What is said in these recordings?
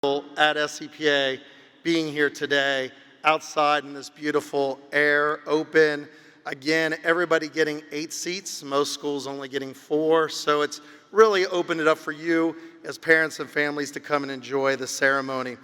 at SCPA being here today outside in this beautiful air, open. Again, everybody getting 8 seats, most schools only getting 4, so it's really opened it up for you as parents and families to come and enjoy the ceremony.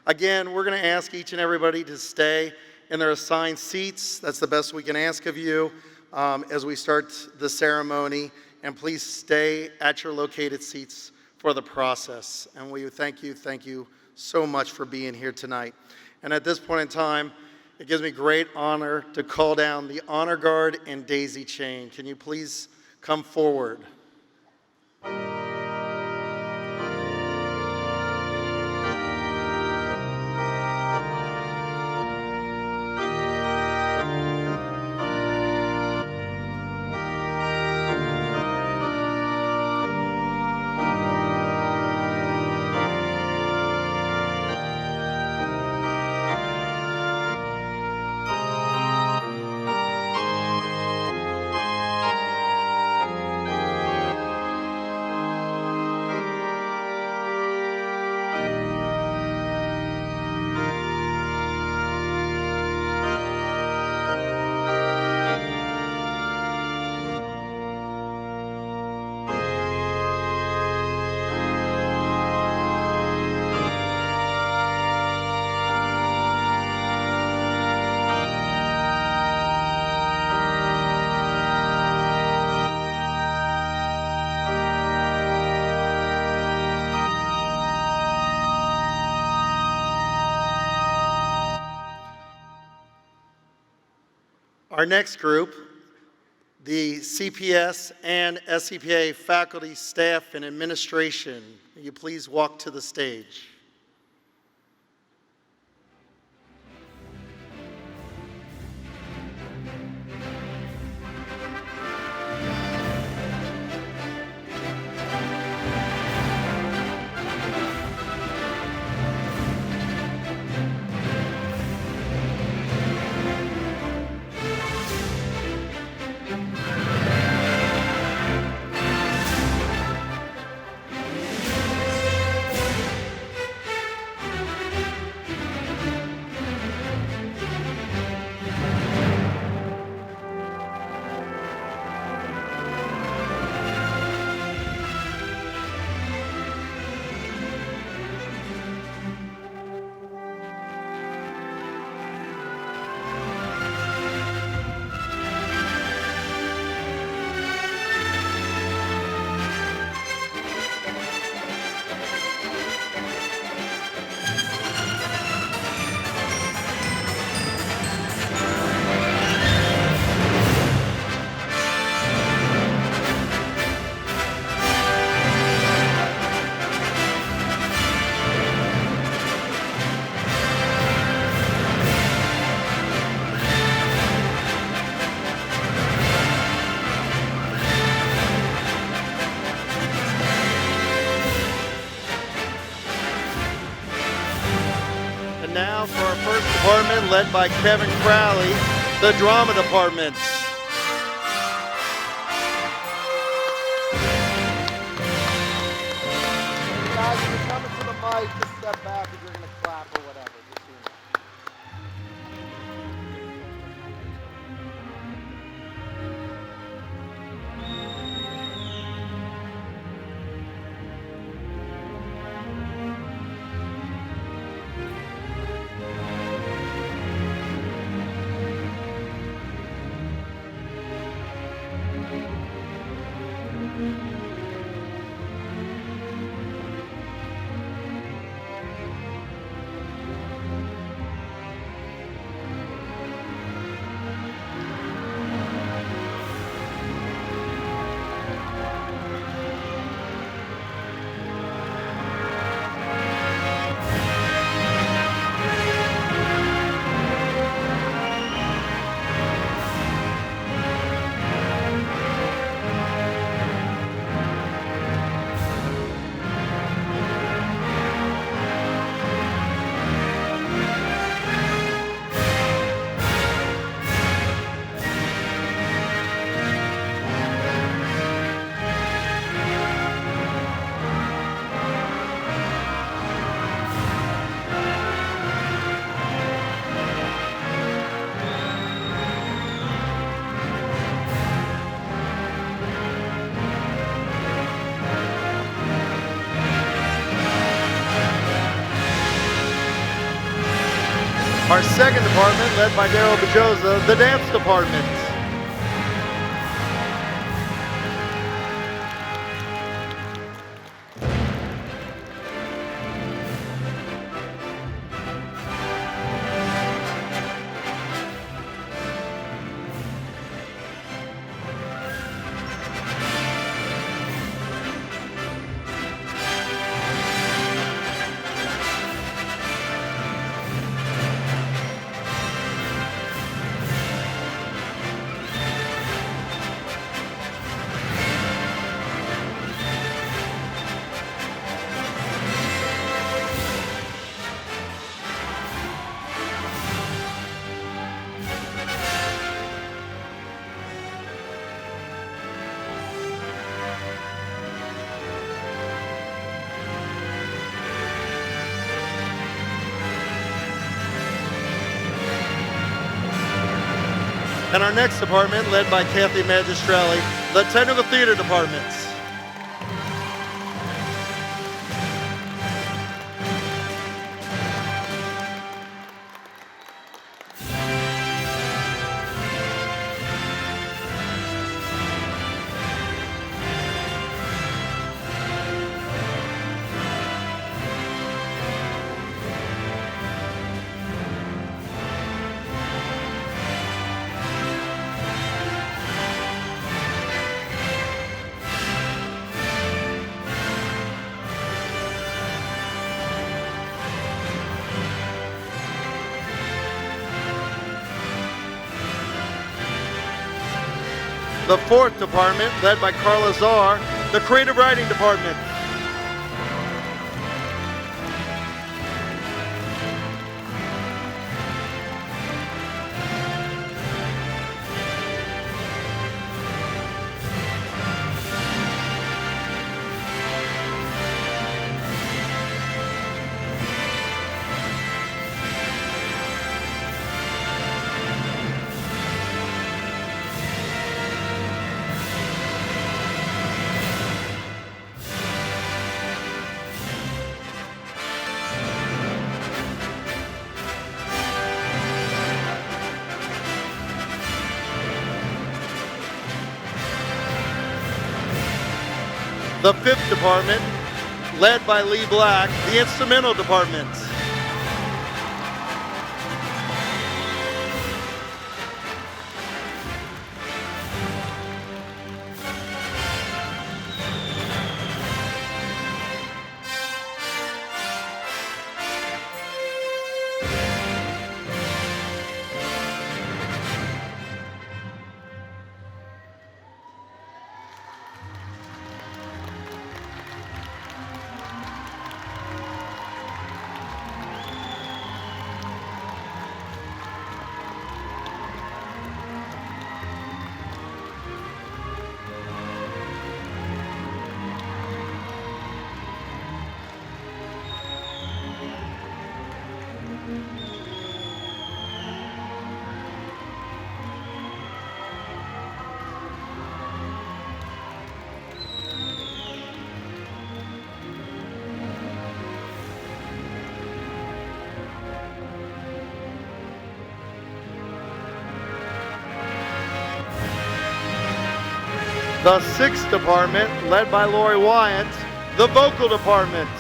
Again, we're going to ask each and everybody to stay in their assigned seats. That's the best we can ask of you as we start the ceremony, and please stay at your located seats for the process. And we thank you so much for being here tonight. And at this point in time, it gives me great honor to call down the Honor Guard and Daisy Chain. Can you please come forward? Our next group, the CPS and SCPA faculty, staff, and administration, will you please walk to the stage? Now for our first department, led by Kevin Crowley, the drama department. Guys, if you're coming to the mic, just step back if you're going to clap or whatever. Just so you know. Our second department, led by Daryl Bajosa, the dance department. And our next department, led by Kathy Magistrelli, the Technical Theater Department. The fourth department, led by Carla Czar, the Creative Writing Department. The fifth department, led by Lee Black, the Instrumental Department. The sixth department, led by Lori Wyatt, the Vocal Department.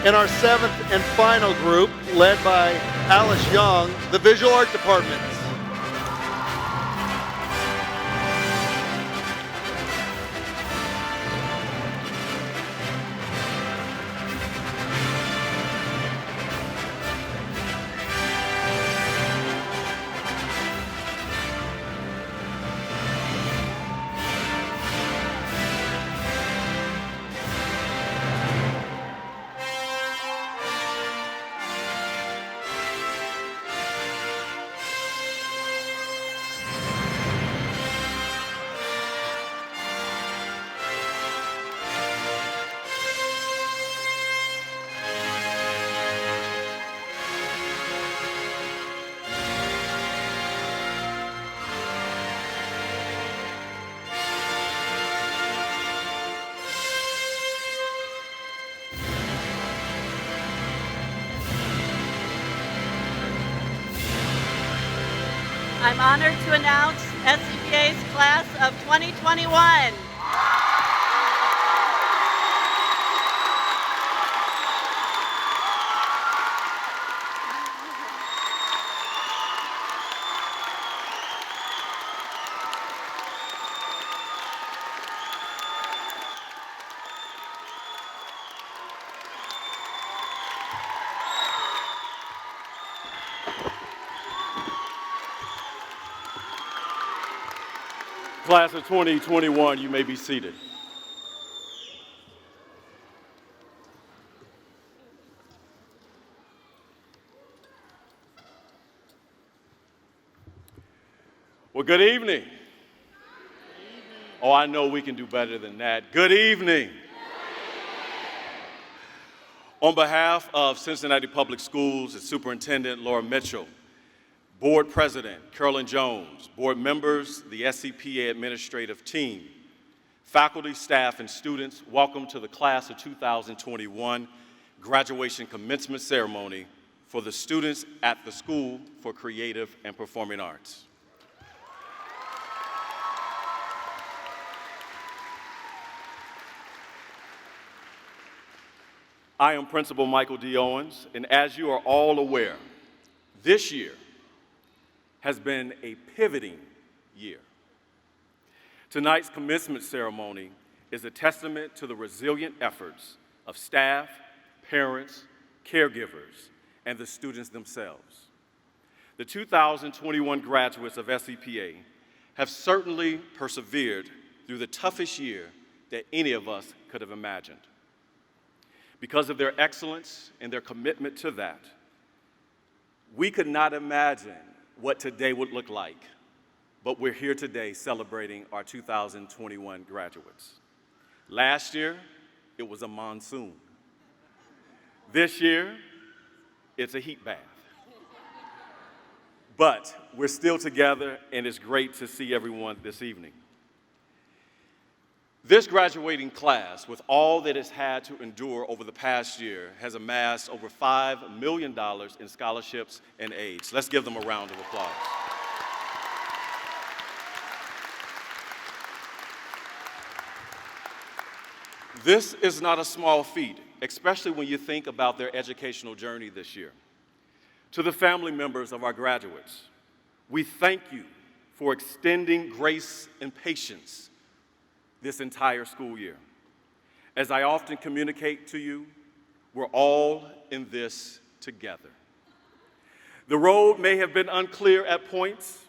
And our seventh and final group, led by Alice Young, the Visual Art Department. I'm honored to announce SCPA's class of 2021. Class of 2021, you may be seated. Well, good evening. Oh, I know we can do better than that. Good evening. On behalf of Cincinnati Public Schools, its Superintendent Laura Mitchell, Board President Carolyn Jones, board members, the SCPA administrative team, faculty, staff, and students, welcome to the class of 2021 graduation commencement ceremony for the students at the School for Creative and Performing Arts. I am Principal Michael D. Owens, and as you are all aware, this year has been a pivoting year. Tonight's commencement ceremony is a testament to the resilient efforts of staff, parents, caregivers, and the students themselves. The 2021 graduates of SCPA have certainly persevered through the toughest year that any of us could have imagined. Because of their excellence and their commitment to that, we could not imagine what today would look like, but we're here today celebrating our 2021 graduates. Last year, it was a monsoon. This year, it's a heat bath. But we're still together, and it's great to see everyone this evening. This graduating class, with all that it's had to endure over the past year, has amassed over $5 million in scholarships and aids. Let's give them a round of applause. This is not a small feat, especially when you think about their educational journey this year. To the family members of our graduates, we thank you for extending grace and patience this entire school year. As I often communicate to you, we're all in this together. The road may have been unclear at points,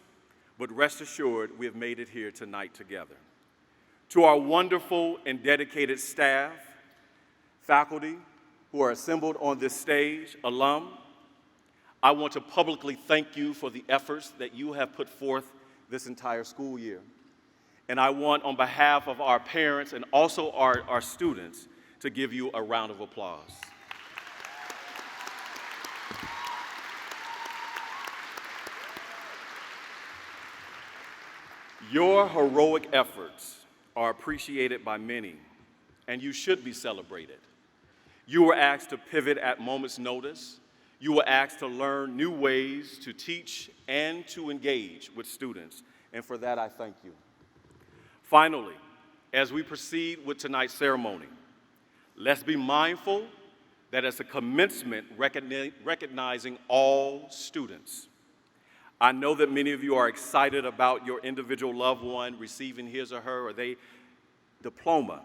but rest assured we have made it here tonight together. To our wonderful and dedicated staff, faculty who are assembled on this stage, alum, I want to publicly thank you for the efforts that you have put forth this entire school year. And I want, on behalf of our parents and also our students, to give you a round of applause. Your heroic efforts are appreciated by many, and you should be celebrated. You were asked to pivot at moment's notice. You were asked to learn new ways to teach and to engage with students, and for that I thank you. Finally, as we proceed with tonight's ceremony, let's be mindful that as a commencement recognizing all students. I know that many of you are excited about your individual loved one receiving his or her or they diploma.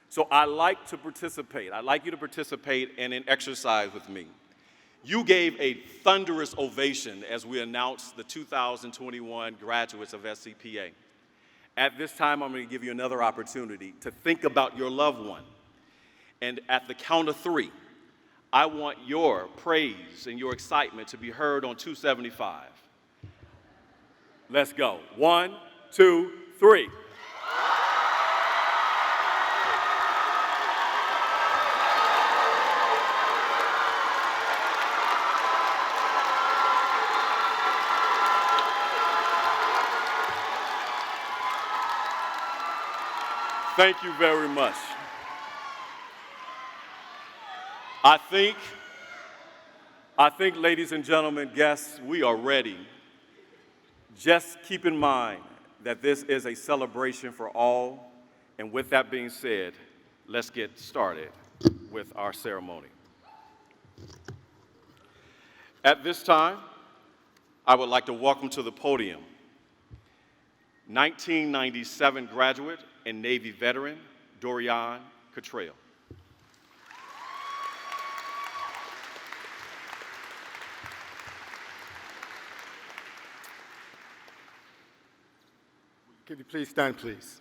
So I'd like you to participate in an exercise with me. You gave a thunderous ovation as we announced the 2021 graduates of SCPA. At this time, I'm going to give you another opportunity to think about your loved one. And at the count of 3, I want your praise and your excitement to be heard on 275. Let's go. 1, 2, 3. Thank you very much. I think, ladies and gentlemen, guests, we are ready. Just keep in mind that this is a celebration for all. And with that being said, let's get started with our ceremony. At this time, I would like to welcome to the podium 1997 graduate and Navy veteran, Dorian Cottrell. Could you please stand, please?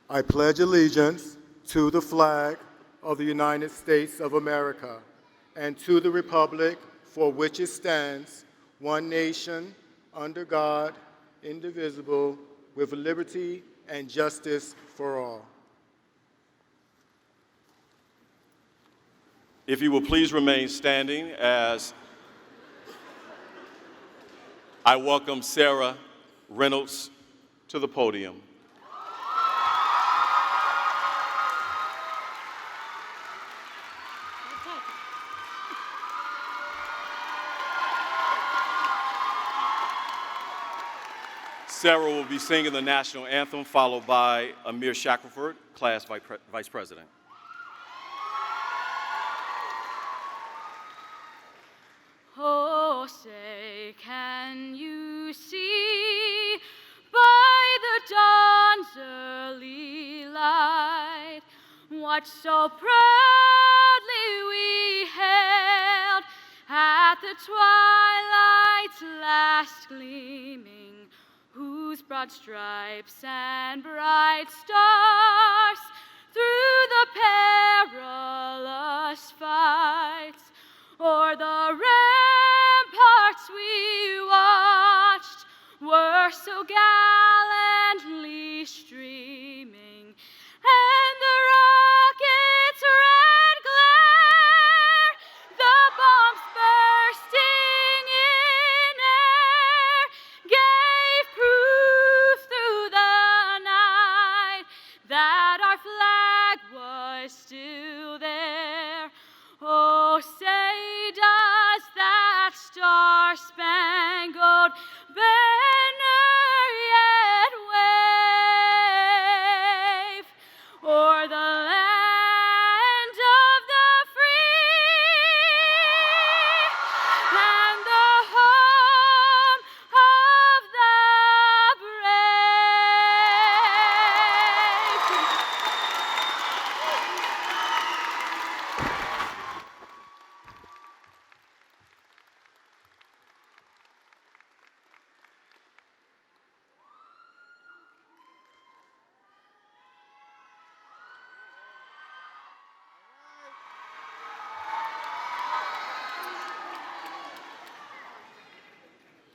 I pledge allegiance to the flag of the United States of America and to the republic for which it stands, one nation, under God, indivisible, with liberty and justice for all. If you will please remain standing as I welcome Sarah Reynolds to the podium. Sarah will be singing the national anthem, followed by Amir Shackelford, class vice president. Oh, say, can you see by the dawn's early light what so proudly we hailed at the twilight's last gleaming, whose broad stripes and bright stars through the perilous fights o'er the ramparts we watched were so gallantly streaming, and the rocket's red glare, the bombs bursting in air, gave proof through the night that our flag was still there. Oh, say does that star-spangled banner yet wave o'er the land of the free and the home of the brave?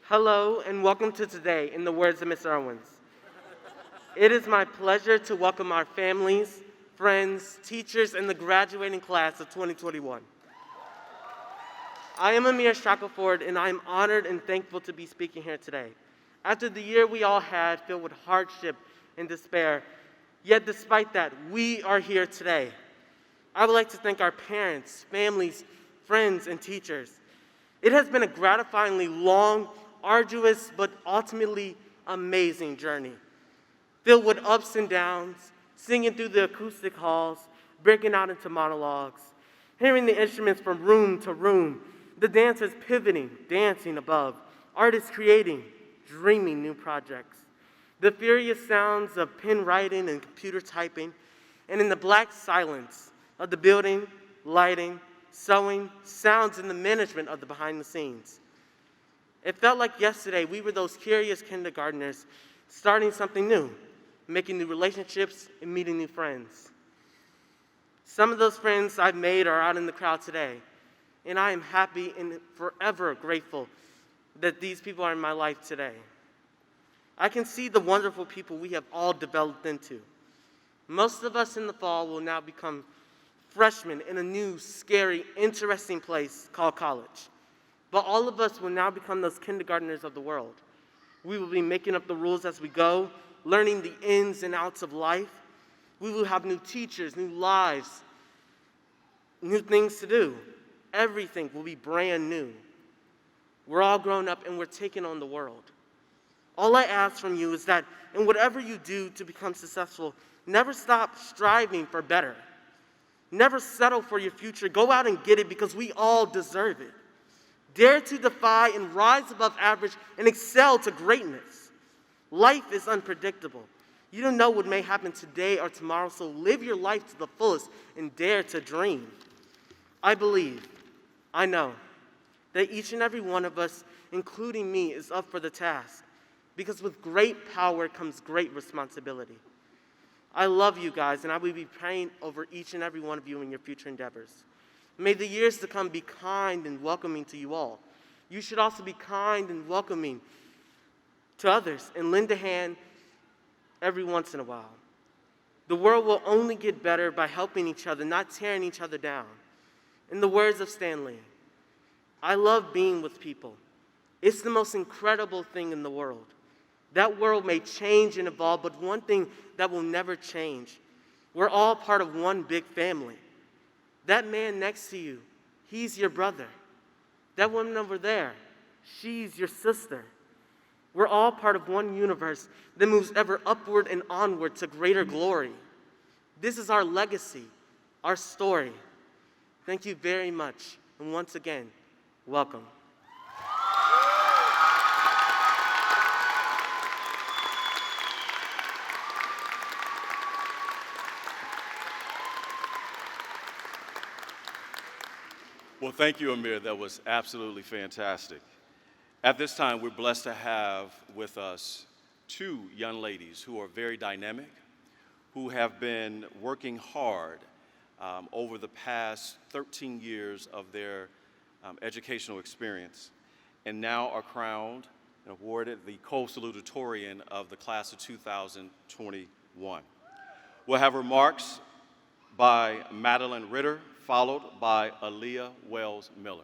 Hello and welcome to today, in the words of Ms. Irwins. It is my pleasure to welcome our families, friends, teachers, and the graduating class of 2021. I am Amir Shackelford, and I am honored and thankful to be speaking here today. After the year we all had filled with hardship and despair, yet despite that, we are here today. I would like to thank our parents, families, friends, and teachers. It has been a gratifyingly long, arduous, but ultimately amazing journey. filled with ups and downs, singing through the acoustic halls, breaking out into monologues, hearing the instruments from room to room, the dancers pivoting, dancing above, artists creating, dreaming new projects, the furious sounds of pen writing and computer typing, and in the black silence of the building, lighting, sewing, sounds, and the management of the behind the scenes. It felt like yesterday we were those curious kindergartners starting something new, making new relationships and meeting new friends. Some of those friends I've made are out in the crowd today, and I am happy and forever grateful that these people are in my life today. I can see the wonderful people we have all developed into. Most of us in the fall will now become freshmen in a new, scary, interesting place called college. But all of us will now become those kindergartners of the world. We will be making up the rules as we go, learning the ins and outs of life. We will have new teachers, new lives, new things to do. Everything will be brand new. We're all grown up and we're taking on the world. All I ask from you is that in whatever you do to become successful, never stop striving for better. Never settle for your future. Go out and get it because we all deserve it. Dare to defy and rise above average and excel to greatness. Life is unpredictable. You don't know what may happen today or tomorrow, so live your life to the fullest and dare to dream. I believe, I know, that each and every one of us, including me, is up for the task, because with great power comes great responsibility. I love you guys, and I will be praying over each and every one of you in your future endeavors. May the years to come be kind and welcoming to you all. You should also be kind and welcoming to others and lend a hand every once in a while. The world will only get better by helping each other, not tearing each other down. In the words of Stanley, I love being with people. It's the most incredible thing in the world. That world may change and evolve, but one thing that will never change, we're all part of one big family. That man next to you, he's your brother. That woman over there, she's your sister. We're all part of one universe that moves ever upward and onward to greater glory. This is our legacy, our story. Thank you very much. And once again, welcome. Well, thank you, Amir. That was absolutely fantastic. At this time, we're blessed to have with us two young ladies who are very dynamic, who have been working hard over the past 13 years of their educational experience, and now are crowned and awarded the co-salutatorian of the class of 2021. We'll have remarks by Madeline Ritter, followed by Aaliyah Wells Miller.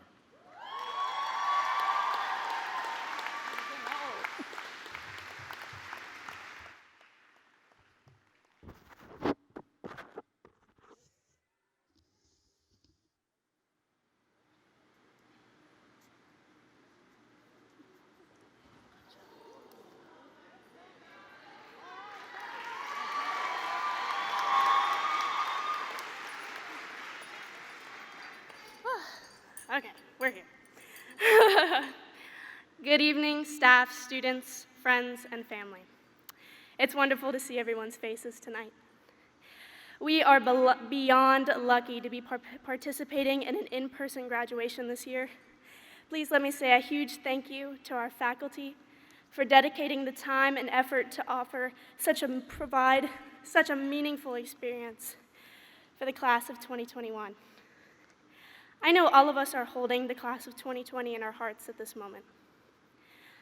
Okay, we're here. Good evening, staff, students, friends, and family. It's wonderful to see everyone's faces tonight. We are beyond lucky to be participating in an in-person graduation this year. Please let me say a huge thank you to our faculty for dedicating the time and effort to provide such a meaningful experience for the class of 2021. I know all of us are holding the class of 2020 in our hearts at this moment.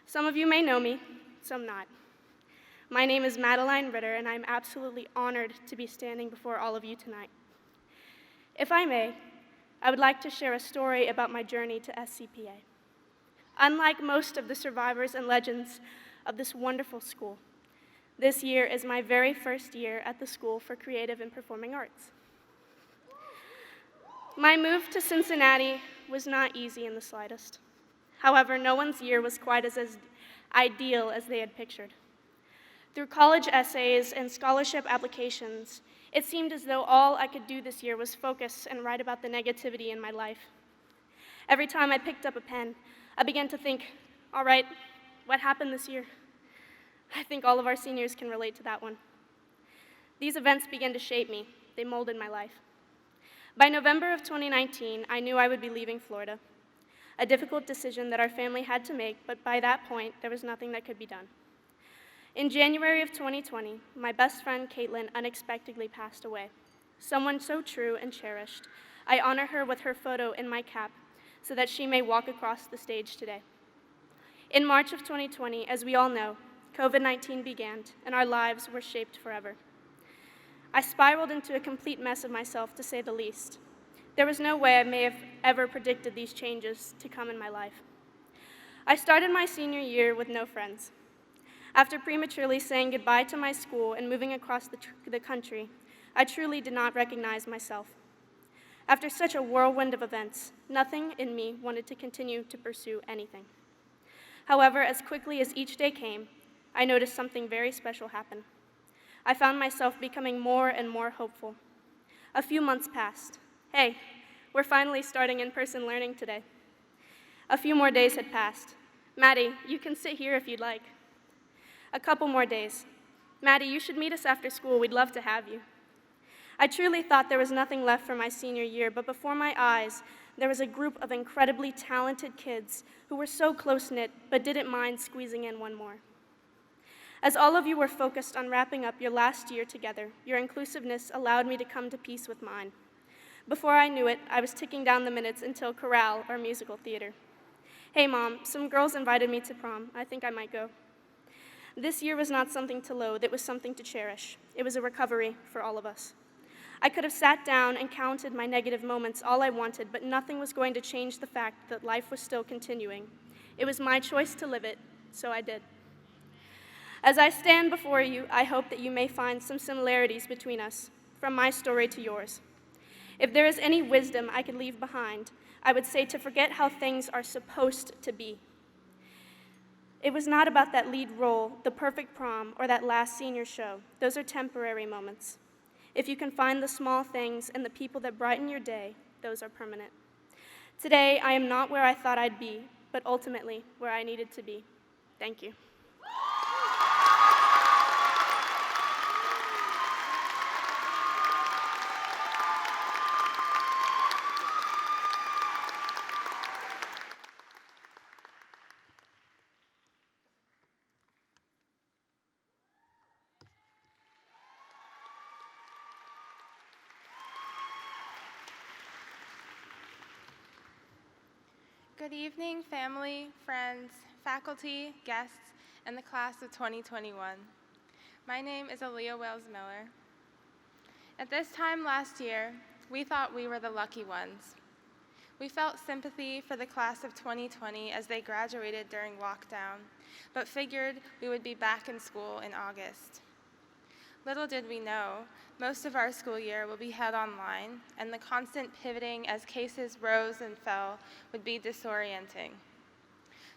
Some of you may know me, some not. My name is Madeline Ritter, and I'm absolutely honored to be standing before all of you tonight. If I may, I would like to share a story about my journey to SCPA. Unlike most of the survivors and legends of this wonderful school, this year is my very first year at the School for Creative and Performing Arts. My move to Cincinnati was not easy in the slightest. However, no one's year was quite as ideal as they had pictured. Through college essays and scholarship applications, it seemed as though all I could do this year was focus and write about the negativity in my life. Every time I picked up a pen, I began to think, all right, what happened this year? I think all of our seniors can relate to that one. These events began to shape me. They molded my life. By November of 2019, I knew I would be leaving Florida, a difficult decision that our family had to make, but by that point, there was nothing that could be done. In January of 2020, my best friend, Caitlin, unexpectedly passed away. Someone so true and cherished. I honor her with her photo in my cap so that she may walk across the stage today. In March of 2020, as we all know, COVID-19 began, and our lives were shaped forever. I spiraled into a complete mess of myself, to say the least. There was no way I may have ever predicted these changes to come in my life. I started my senior year with no friends. After prematurely saying goodbye to my school and moving across the country, I truly did not recognize myself. After such a whirlwind of events, nothing in me wanted to continue to pursue anything. However, as quickly as each day came, I noticed something very special happen. I found myself becoming more and more hopeful. A few months passed. Hey, we're finally starting in-person learning today. A few more days had passed. Maddie, you can sit here if you'd like. A couple more days. Maddie, you should meet us after school. We'd love to have you. I truly thought there was nothing left for my senior year, but before my eyes, there was a group of incredibly talented kids who were so close-knit but didn't mind squeezing in one more. As all of you were focused on wrapping up your last year together, your inclusiveness allowed me to come to peace with mine. Before I knew it, I was ticking down the minutes until chorale or musical theater. Hey, Mom, some girls invited me to prom. I think I might go. This year was not something to loathe, it was something to cherish. It was a recovery for all of us. I could have sat down and counted my negative moments all I wanted, but nothing was going to change the fact that life was still continuing. It was my choice to live it, so I did. As I stand before you, I hope that you may find some similarities between us, from my story to yours. If there is any wisdom I could leave behind, I would say to forget how things are supposed to be. It was not about that lead role, the perfect prom, or that last senior show. Those are temporary moments. If you can find the small things and the people that brighten your day, those are permanent. Today, I am not where I thought I'd be, but ultimately where I needed to be. Thank you. Good evening, family, friends, faculty, guests, and the class of 2021. My name is Aaliyah Wales-Miller. At this time last year, we thought we were the lucky ones. We felt sympathy for the class of 2020 as they graduated during lockdown, but figured we would be back in school in August. Little did we know, most of our school year will be held online, and the constant pivoting as cases rose and fell would be disorienting.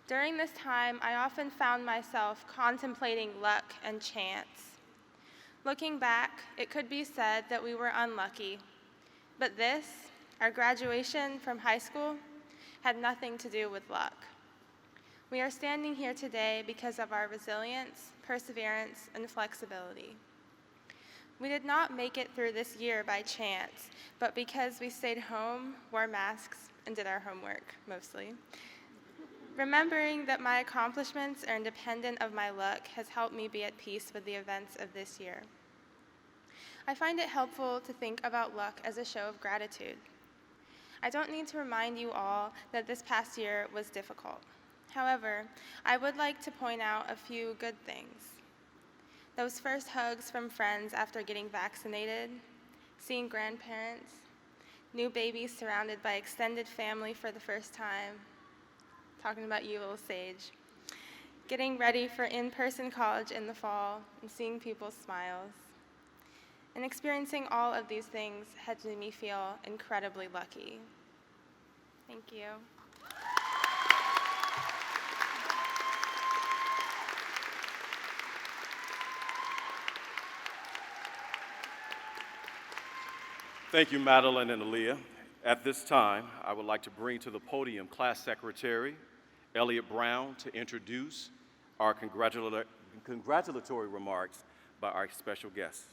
During this time, I often found myself contemplating luck and chance. Looking back, it could be said that we were unlucky, but this, our graduation from high school, had nothing to do with luck. We are standing here today because of our resilience, perseverance, and flexibility. We did not make it through this year by chance, but because we stayed home, wore masks, and did our homework, mostly. Remembering that my accomplishments are independent of my luck has helped me be at peace with the events of this year. I find it helpful to think about luck as a show of gratitude. I don't need to remind you all that this past year was difficult. However, I would like to point out a few good things. Those first hugs from friends after getting vaccinated, seeing grandparents, new babies surrounded by extended family for the first time, talking about you, little Sage, getting ready for in-person college in the fall and seeing people's smiles. And experiencing all of these things had made me feel incredibly lucky. Thank you. Thank you, Madeline and Aaliyah. At this time, I would like to bring to the podium Class Secretary Elliott Brown to introduce our congratulatory remarks by our special guests.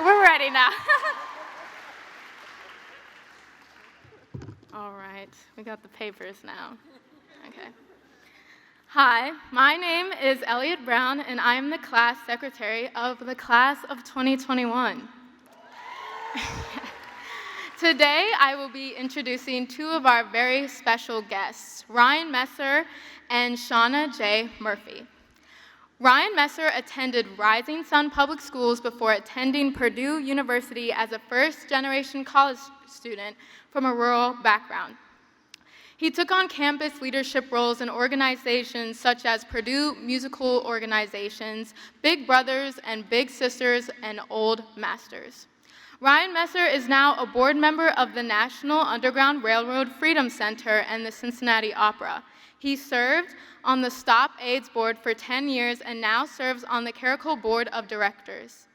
We're ready now. All right, we got the papers now. Okay. Hi, my name is Elliott Brown, and I am the class secretary of the class of 2021. Today, I will be introducing two of our very special guests, Ryan Messer and Shauna J. Murphy. Ryan Messer attended Rising Sun Public Schools before attending Purdue University as a first-generation college student from a rural background. He took on campus leadership roles in organizations such as Purdue Musical Organizations, Big Brothers and Big Sisters, and Old Masters. Ryan Messer is now a board member of the National Underground Railroad Freedom Center and the Cincinnati Opera. He served on the Stop AIDS Board for 10 years and now serves on the Caracol Board of Directors.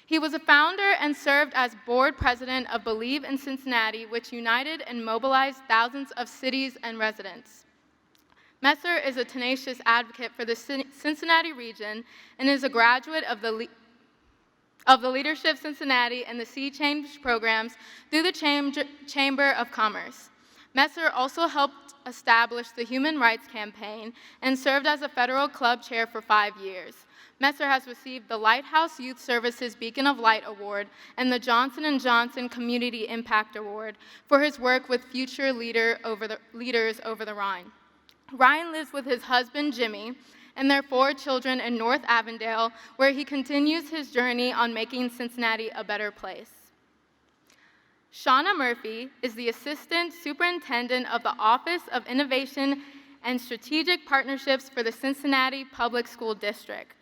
He was a founder and served as board president of Believe in Cincinnati, which united and mobilized thousands of cities and residents. Messer is a tenacious advocate for the Cincinnati region and is a graduate of the Leadership Cincinnati and the Sea Change programs through the Chamber of Commerce. Messer also helped establish the Human Rights Campaign and served as a federal club chair for 5 years. Messer has received the Lighthouse Youth Services Beacon of Light Award and the Johnson & Johnson Community Impact Award for his work with future leaders over the Rhine. Ryan lives with his husband, Jimmy, and their 4 children in North Avondale, where he continues his journey on making Cincinnati a better place. Shauna Murphy is the Assistant Superintendent of the Office of Innovation and Strategic Partnerships for the Cincinnati Public School District.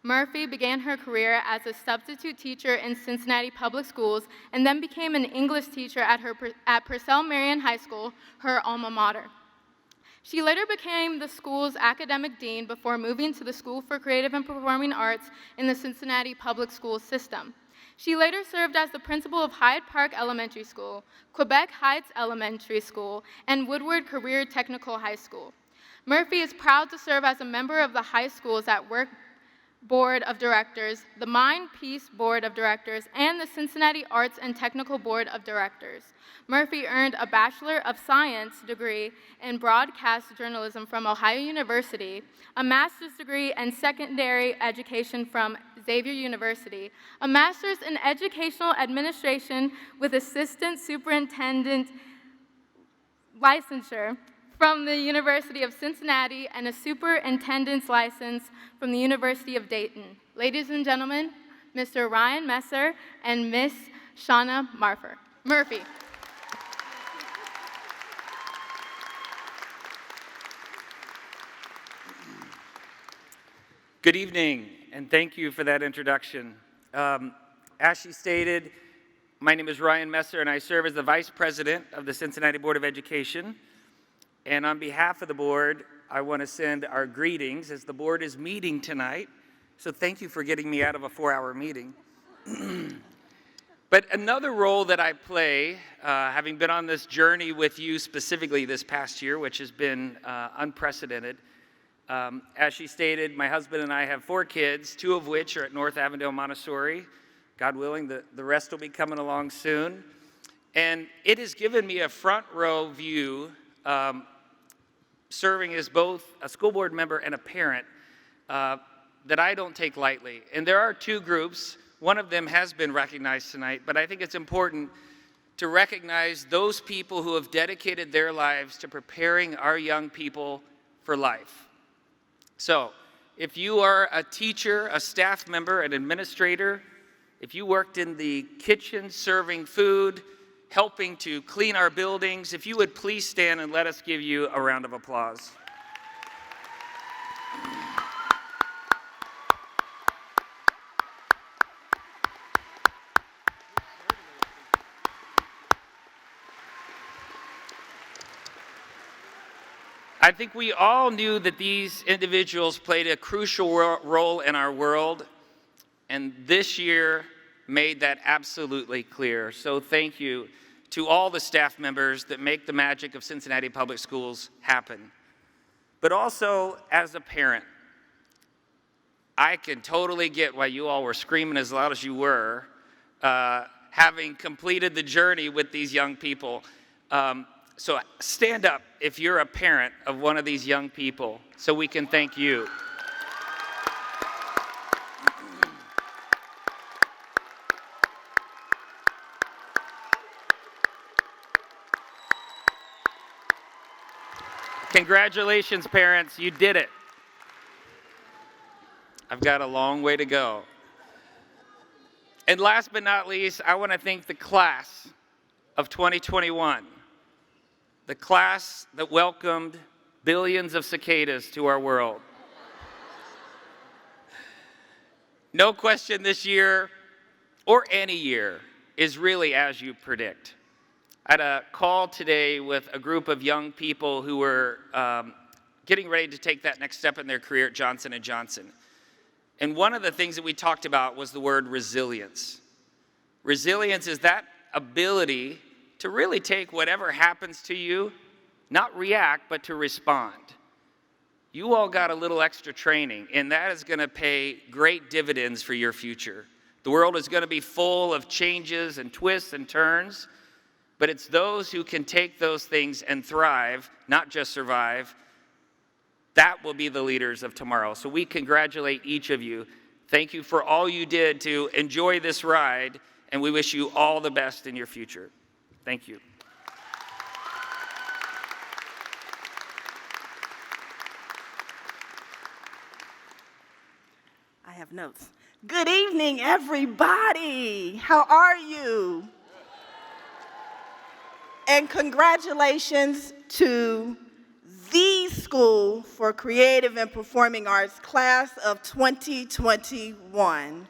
Murphy began her career as a substitute teacher in Cincinnati Public Schools and then became an English teacher at Purcell Marian High School, her alma mater. She later became the school's academic dean before moving to the School for Creative and Performing Arts in the Cincinnati Public Schools system. She later served as the principal of Hyde Park Elementary School, Quebec Heights Elementary School, and Woodward Career Technical High School. Murphy is proud to serve as a member of the high schools at Work Board of Directors, the Mind Peace Board of Directors, and the Cincinnati Arts and Technical Board of Directors. Murphy earned a Bachelor of Science degree in broadcast journalism from Ohio University, a master's degree in secondary education from Xavier University, a master's in educational administration with assistant superintendent licensure from the University of Cincinnati, and a superintendent's license from the University of Dayton. Ladies and gentlemen, Mr. Ryan Messer and Miss Shauna Murphy. Good evening, and thank you for that introduction. As she stated, my name is Ryan Messer, and I serve as the Vice President of the Cincinnati Board of Education. And on behalf of the board, I want to send our greetings as the board is meeting tonight. So thank you for getting me out of a 4-hour meeting. But another role that I play, having been on this journey with you specifically this past year, which has been unprecedented, as she stated, my husband and I have 4 kids, 2 of which are at North Avondale Montessori. God willing, the rest will be coming along soon. And it has given me a front row view serving as both a school board member and a parent that I don't take lightly. And there are 2 groups. One of them has been recognized tonight, but I think it's important to recognize those people who have dedicated their lives to preparing our young people for life. So, if you are a teacher, a staff member, an administrator, if you worked in the kitchen serving food, helping to clean our buildings, if you would please stand and let us give you a round of applause. I think we all knew that these individuals played a crucial role in our world, and this year made that absolutely clear. So thank you to all the staff members that make the magic of Cincinnati Public Schools happen. But also, as a parent, I can totally get why you all were screaming as loud as you were, having completed the journey with these young people. So stand up if you're a parent of one of these young people so we can thank you. Congratulations, parents, you did it. I've got a long way to go. And last but not least, I want to thank the class of 2021, the class that welcomed billions of cicadas to our world. No question this year, or any year, is really as you predict. I had a call today with a group of young people who were getting ready to take that next step in their career at Johnson & Johnson. And one of the things that we talked about was the word resilience. Resilience is that ability to really take whatever happens to you, not react, but to respond. You all got a little extra training, and that is going to pay great dividends for your future. The world is going to be full of changes and twists and turns, but it's those who can take those things and thrive, not just survive, that will be the leaders of tomorrow. So we congratulate each of you. Thank you for all you did to enjoy this ride, and we wish you all the best in your future. Thank you. I have notes. Good evening, everybody. How are you? And congratulations to the School for Creative and Performing Arts class of 2021.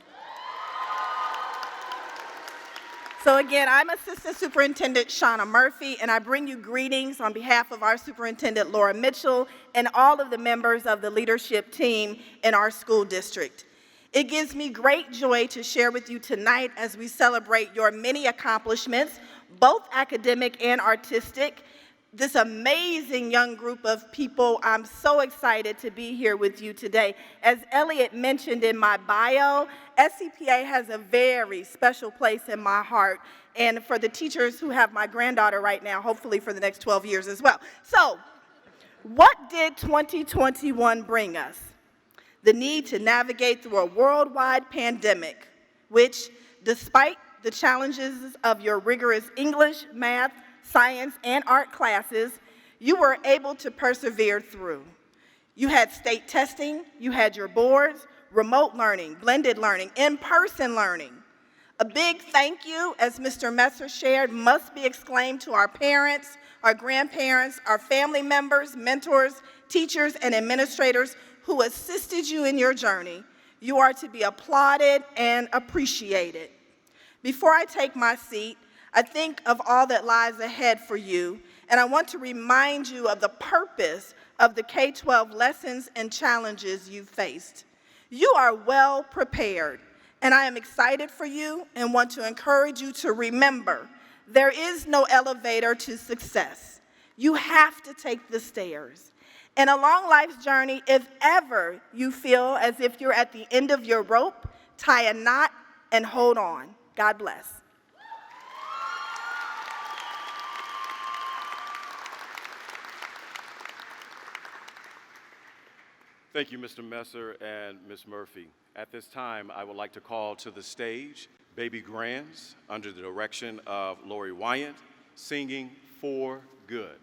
So again, I'm Assistant Superintendent Shauna Murphy, and I bring you greetings on behalf of our Superintendent Laura Mitchell and all of the members of the leadership team in our school district. It gives me great joy to share with you tonight as we celebrate your many accomplishments, both academic and artistic. This amazing young group of people, I'm so excited to be here with you today. As Elliot mentioned in my bio, SCPA has a very special place in my heart, and for the teachers who have my granddaughter right now, hopefully for the next 12 years as well. So, what did 2021 bring us? The need to navigate through a worldwide pandemic, which, despite the challenges of your rigorous English, math, science, and art classes, you were able to persevere through. You had state testing, you had your boards, remote learning, blended learning, in-person learning. A big thank you, as Mr. Messer shared, must be exclaimed to our parents, our grandparents, our family members, mentors, teachers, and administrators who assisted you in your journey. You are to be applauded and appreciated. Before I take my seat, I think of all that lies ahead for you, and I want to remind you of the purpose of the K-12 lessons and challenges you've faced. You are well prepared, and I am excited for you and want to encourage you to remember there is no elevator to success. You have to take the stairs. And along life's journey, if ever you feel as if you're at the end of your rope, tie a knot and hold on. God bless. Thank you, Mr. Messer and Ms. Murphy. At this time, I would like to call to the stage Baby Grands under the direction of Lori Wyant, singing For Good.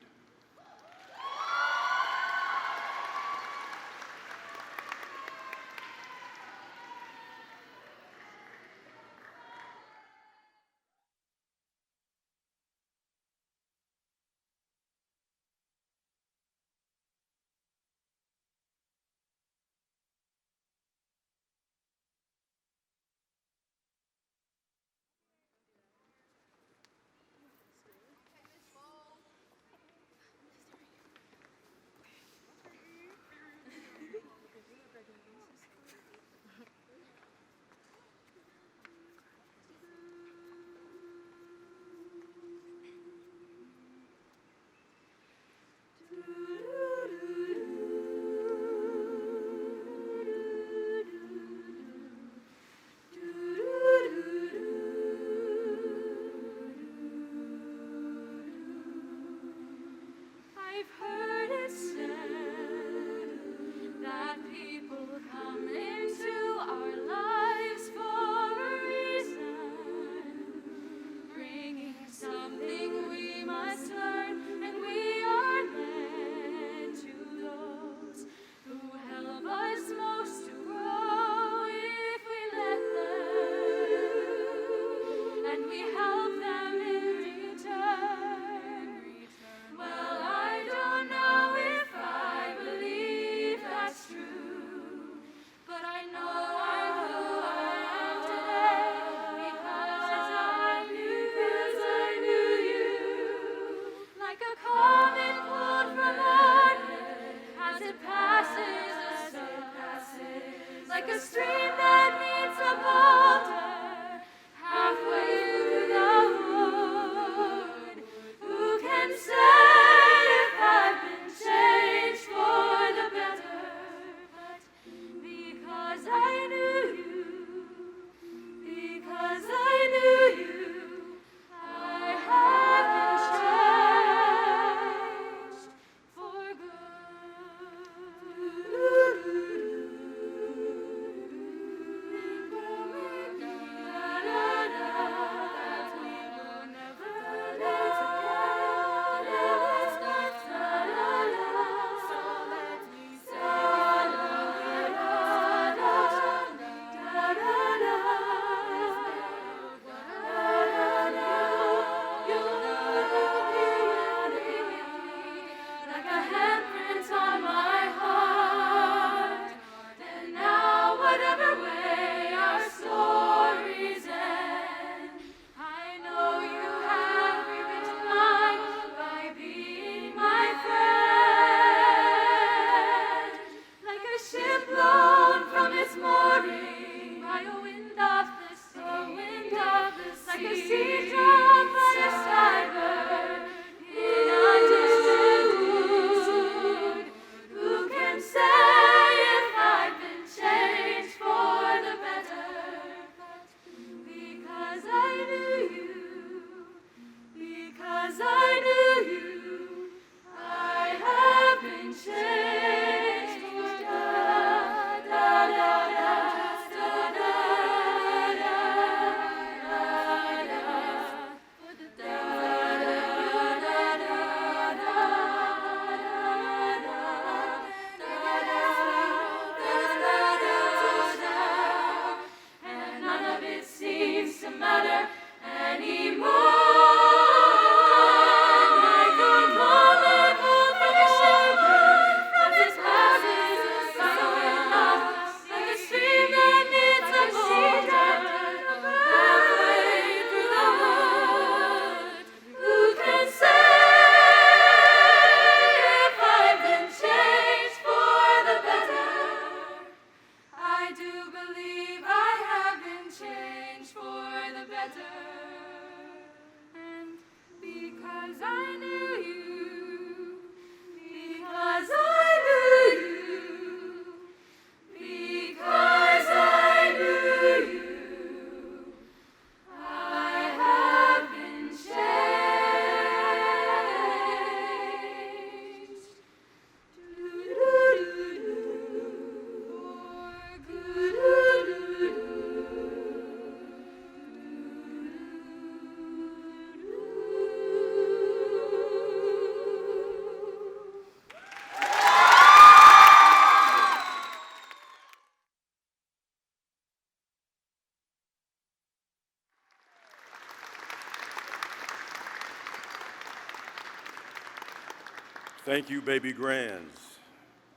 Thank you, baby grands,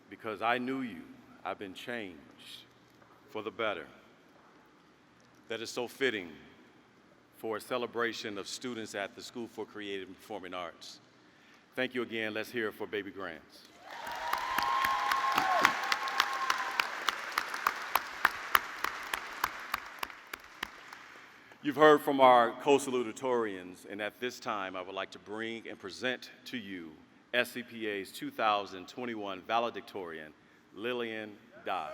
because I knew you. I've been changed for the better. That is so fitting for a celebration of students at the School for Creative and Performing Arts. Thank you again. Let's hear it for baby grands. You've heard from our co-salutatorians, and at this time, I would like to bring and present to you SCPA's 2021 valedictorian, Lillian Dye.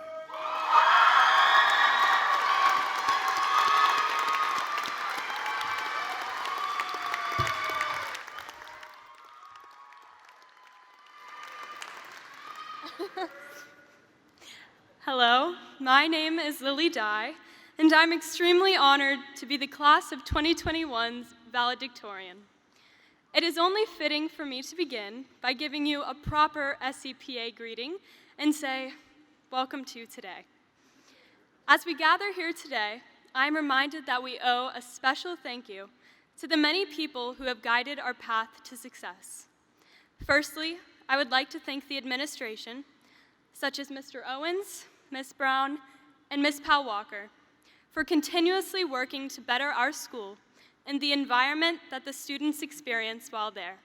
Hello, my name is Lily Dye, and I'm extremely honored to be the class of 2021's valedictorian. It is only fitting for me to begin by giving you a proper SCPA greeting and say, welcome to today. As we gather here today, I am reminded that we owe a special thank you to the many people who have guided our path to success. Firstly, I would like to thank the administration, such as Mr. Owens, Ms. Brown, and Ms. Powell-Walker, for continuously working to better our school and the environment that the students experience while there.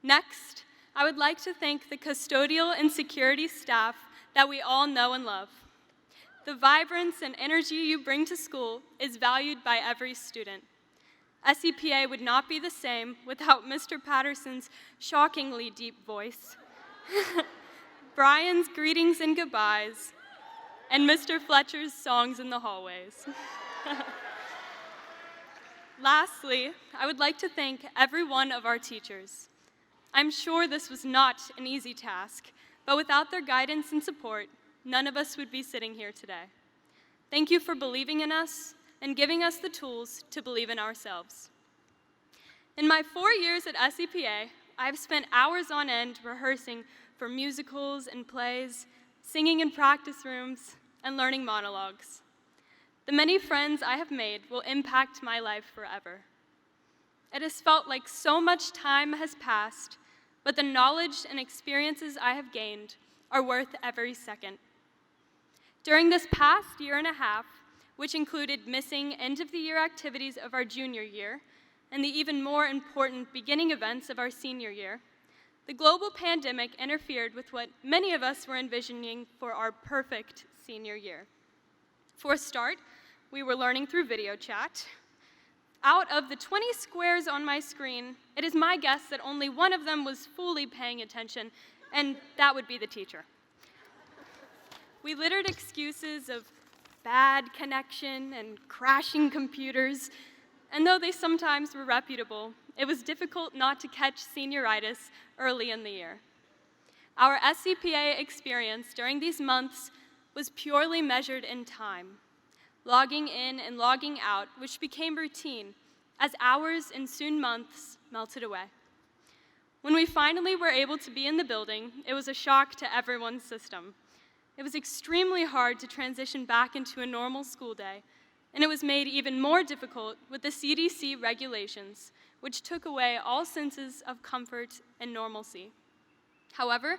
Next, I would like to thank the custodial and security staff that we all know and love. The vibrance and energy you bring to school is valued by every student. SCPA would not be the same without Mr. Patterson's shockingly deep voice, Brian's greetings and goodbyes, and Mr. Fletcher's songs in the hallways. Lastly, I would like to thank every one of our teachers. I'm sure this was not an easy task, but without their guidance and support, none of us would be sitting here today. Thank you for believing in us and giving us the tools to believe in ourselves. In my 4 years at SCPA, I've spent hours on end rehearsing for musicals and plays, singing in practice rooms, and learning monologues. The many friends I have made will impact my life forever. It has felt like so much time has passed, but the knowledge and experiences I have gained are worth every second. During this past year and a half, which included missing end-of-the-year activities of our junior year and the even more important beginning events of our senior year, the global pandemic interfered with what many of us were envisioning for our perfect senior year. For a start, we were learning through video chat. Out of the 20 squares on my screen, it is my guess that only one of them was fully paying attention, and that would be the teacher. We littered excuses of bad connection and crashing computers, and though they sometimes were reputable, it was difficult not to catch senioritis early in the year. Our SCPA experience during these months was purely measured in time, logging in and logging out, which became routine as hours and soon months melted away. When we finally were able to be in the building, it was a shock to everyone's system. It was extremely hard to transition back into a normal school day, and it was made even more difficult with the CDC regulations, which took away all senses of comfort and normalcy. However,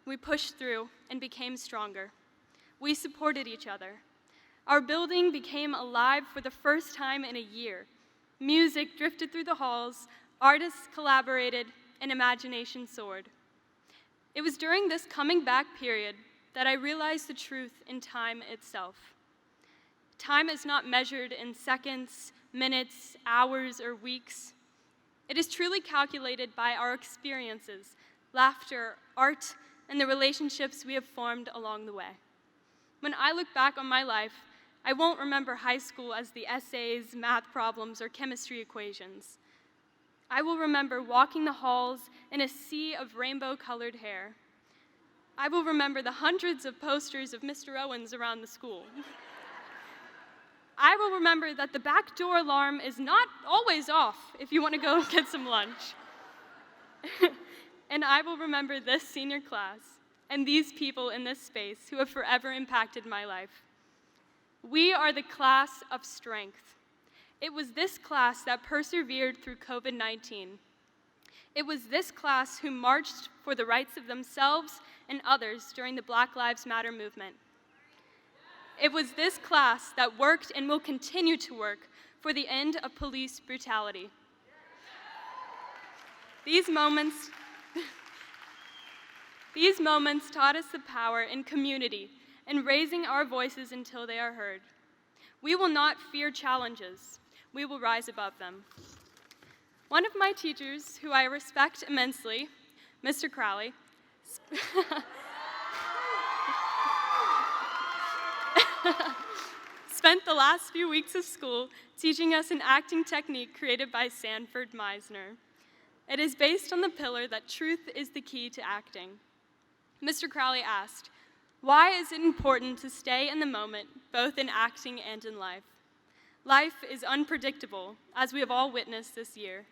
we pushed through and became stronger. We supported each other. Our building became alive for the first time in a year. Music drifted through the halls, artists collaborated, and imagination soared. It was during this coming back period that I realized the truth in time itself. Time is not measured in seconds, minutes, hours, or weeks. It is truly calculated by our experiences, laughter, art, and the relationships we have formed along the way. When I look back on my life, I won't remember high school as the essays, math problems, or chemistry equations. I will remember walking the halls in a sea of rainbow-colored hair. I will remember the hundreds of posters of Mr. Owens around the school. I will remember that the back door alarm is not always off if you want to go get some lunch. And I will remember this senior class and these people in this space who have forever impacted my life. We are the class of strength. It was this class that persevered through COVID-19. It was this class who marched for the rights of themselves and others during the Black Lives Matter movement. It was this class that worked and will continue to work for the end of police brutality. These moments taught us the power in community and raising our voices until they are heard. We will not fear challenges. We will rise above them. One of my teachers, who I respect immensely, Mr. Crowley, spent the last few weeks of school teaching us an acting technique created by Sanford Meisner. It is based on the pillar that truth is the key to acting. Mr. Crowley asked, "Why is it important to stay in the moment, both in acting and in life? Life is unpredictable, as we have all witnessed this year.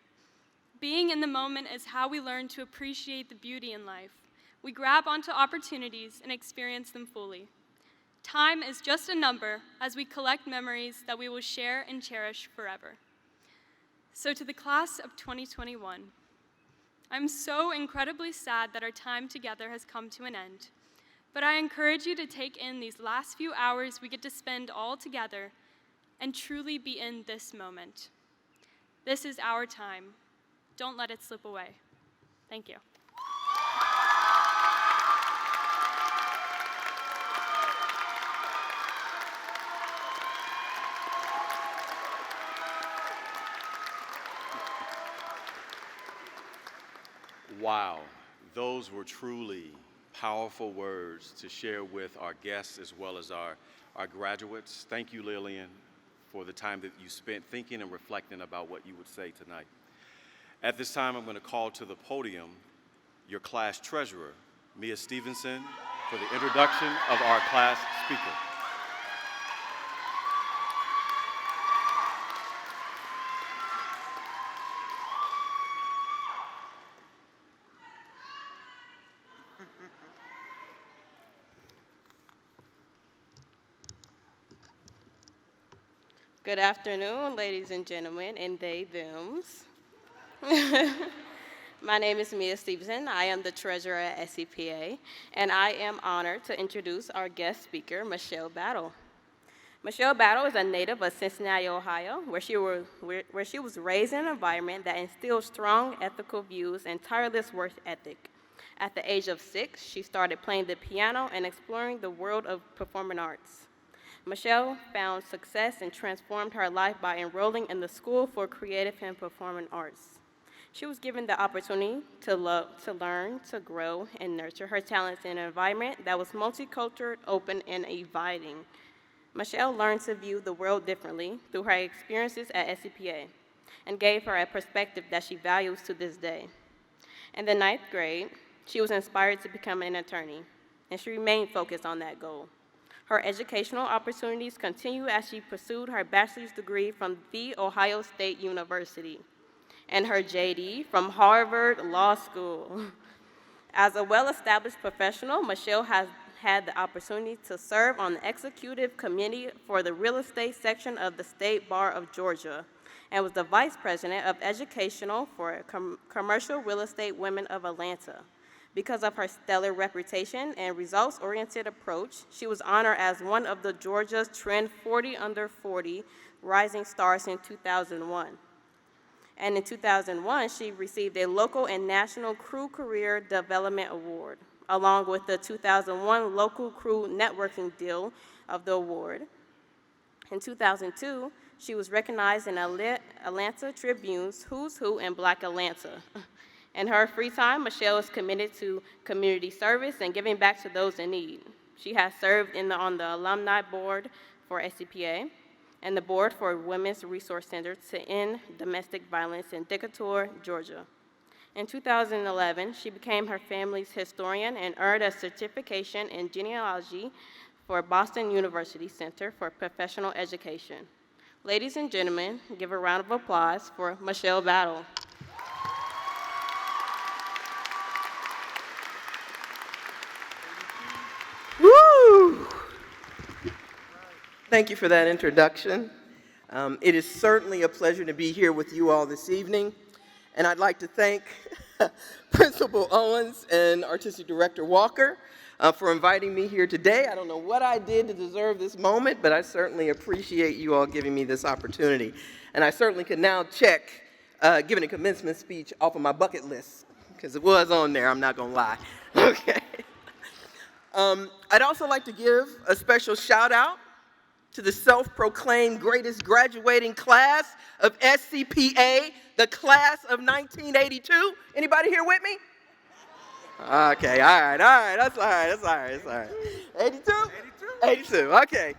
Being in the moment is how we learn to appreciate the beauty in life. We grab onto opportunities and experience them fully. Time is just a number as we collect memories that we will share and cherish forever." So to the class of 2021, I'm so incredibly sad that our time together has come to an end, but I encourage you to take in these last few hours we get to spend all together and truly be in this moment. This is our time. Don't let it slip away. Thank you. Wow, those were truly powerful words to share with our guests as well as our graduates. Thank you, Lillian, for the time that you spent thinking and reflecting about what you would say tonight. At this time, I'm going to call to the podium your class treasurer, Mia Stevenson, for the introduction of our class speaker. Good afternoon, ladies and gentlemen, and they, thems. My name is Mia Stevenson. I am the treasurer at SCPA, and I am honored to introduce our guest speaker, Michelle Battle. Michelle Battle is a native of Cincinnati, Ohio, where she was raised in an environment that instilled strong ethical views and tireless work ethic. At the age of 6, she started playing the piano and exploring the world of performing arts. Michelle found success and transformed her life by enrolling in the School for Creative and Performing Arts. She was given the opportunity to learn, to grow, and nurture her talents in an environment that was multicultural, open, and inviting. Michelle learned to view the world differently through her experiences at SCPA and gave her a perspective that she values to this day. In the 9th grade, she was inspired to become an attorney, and she remained focused on that goal. Her educational opportunities continue as she pursued her bachelor's degree from The Ohio State University and her JD from Harvard Law School. As a well-established professional, Michelle has had the opportunity to serve on the executive committee for the real estate section of the State Bar of Georgia and was the vice president of educational for Commercial Real Estate Women of Atlanta. Because of her stellar reputation and results-oriented approach, she was honored as one of the Georgia's Trend 40 Under 40 Rising Stars in 2001. And in 2001, she received a local and national Crew Career Development Award, along with the 2001 Local Crew Networking Deal of the award. In 2002, she was recognized in Atlanta Tribune's Who's Who in Black Atlanta. In her free time, Michelle is committed to community service and giving back to those in need. She has served on the alumni board for SCPA and the board for Women's Resource Center to end domestic violence in Decatur, Georgia. In 2011, she became her family's historian and earned a certification in genealogy for Boston University Center for Professional Education. Ladies and gentlemen, give a round of applause for Michelle Battle. Woo! Thank you for that introduction. It is certainly a pleasure to be here with you all this evening, and I'd like to thank Principal Owens and Artistic Director Walker for inviting me here today. I don't know what I did to deserve this moment, but I certainly appreciate you all giving me this opportunity. And I certainly can now check giving a commencement speech off of my bucket list, because it was on there, I'm not going to lie. Okay. I'd also like to give a special shout out to the self-proclaimed greatest graduating class of SCPA, the class of 1982. Anybody here with me? Okay, all right, that's all right. 82? 82, okay.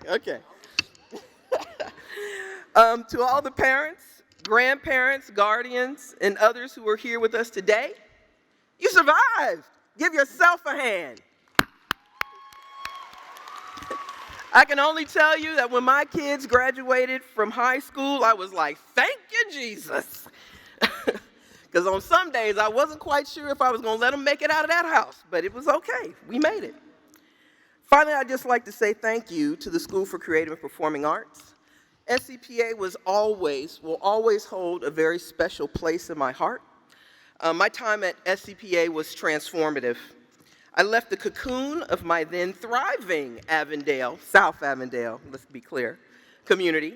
To all the parents, grandparents, guardians, and others who are here with us today, you survived. Give yourself a hand. I can only tell you that when my kids graduated from high school, I was like, thank you, Jesus. Because on some days, I wasn't quite sure if I was going to let them make it out of that house, but it was okay. We made it. Finally, I'd just like to say thank you to the School for Creative and Performing Arts. SCPA will always hold a very special place in my heart. My time at SCPA was transformative. I left the cocoon of my then thriving Avondale, South Avondale, let's be clear, community,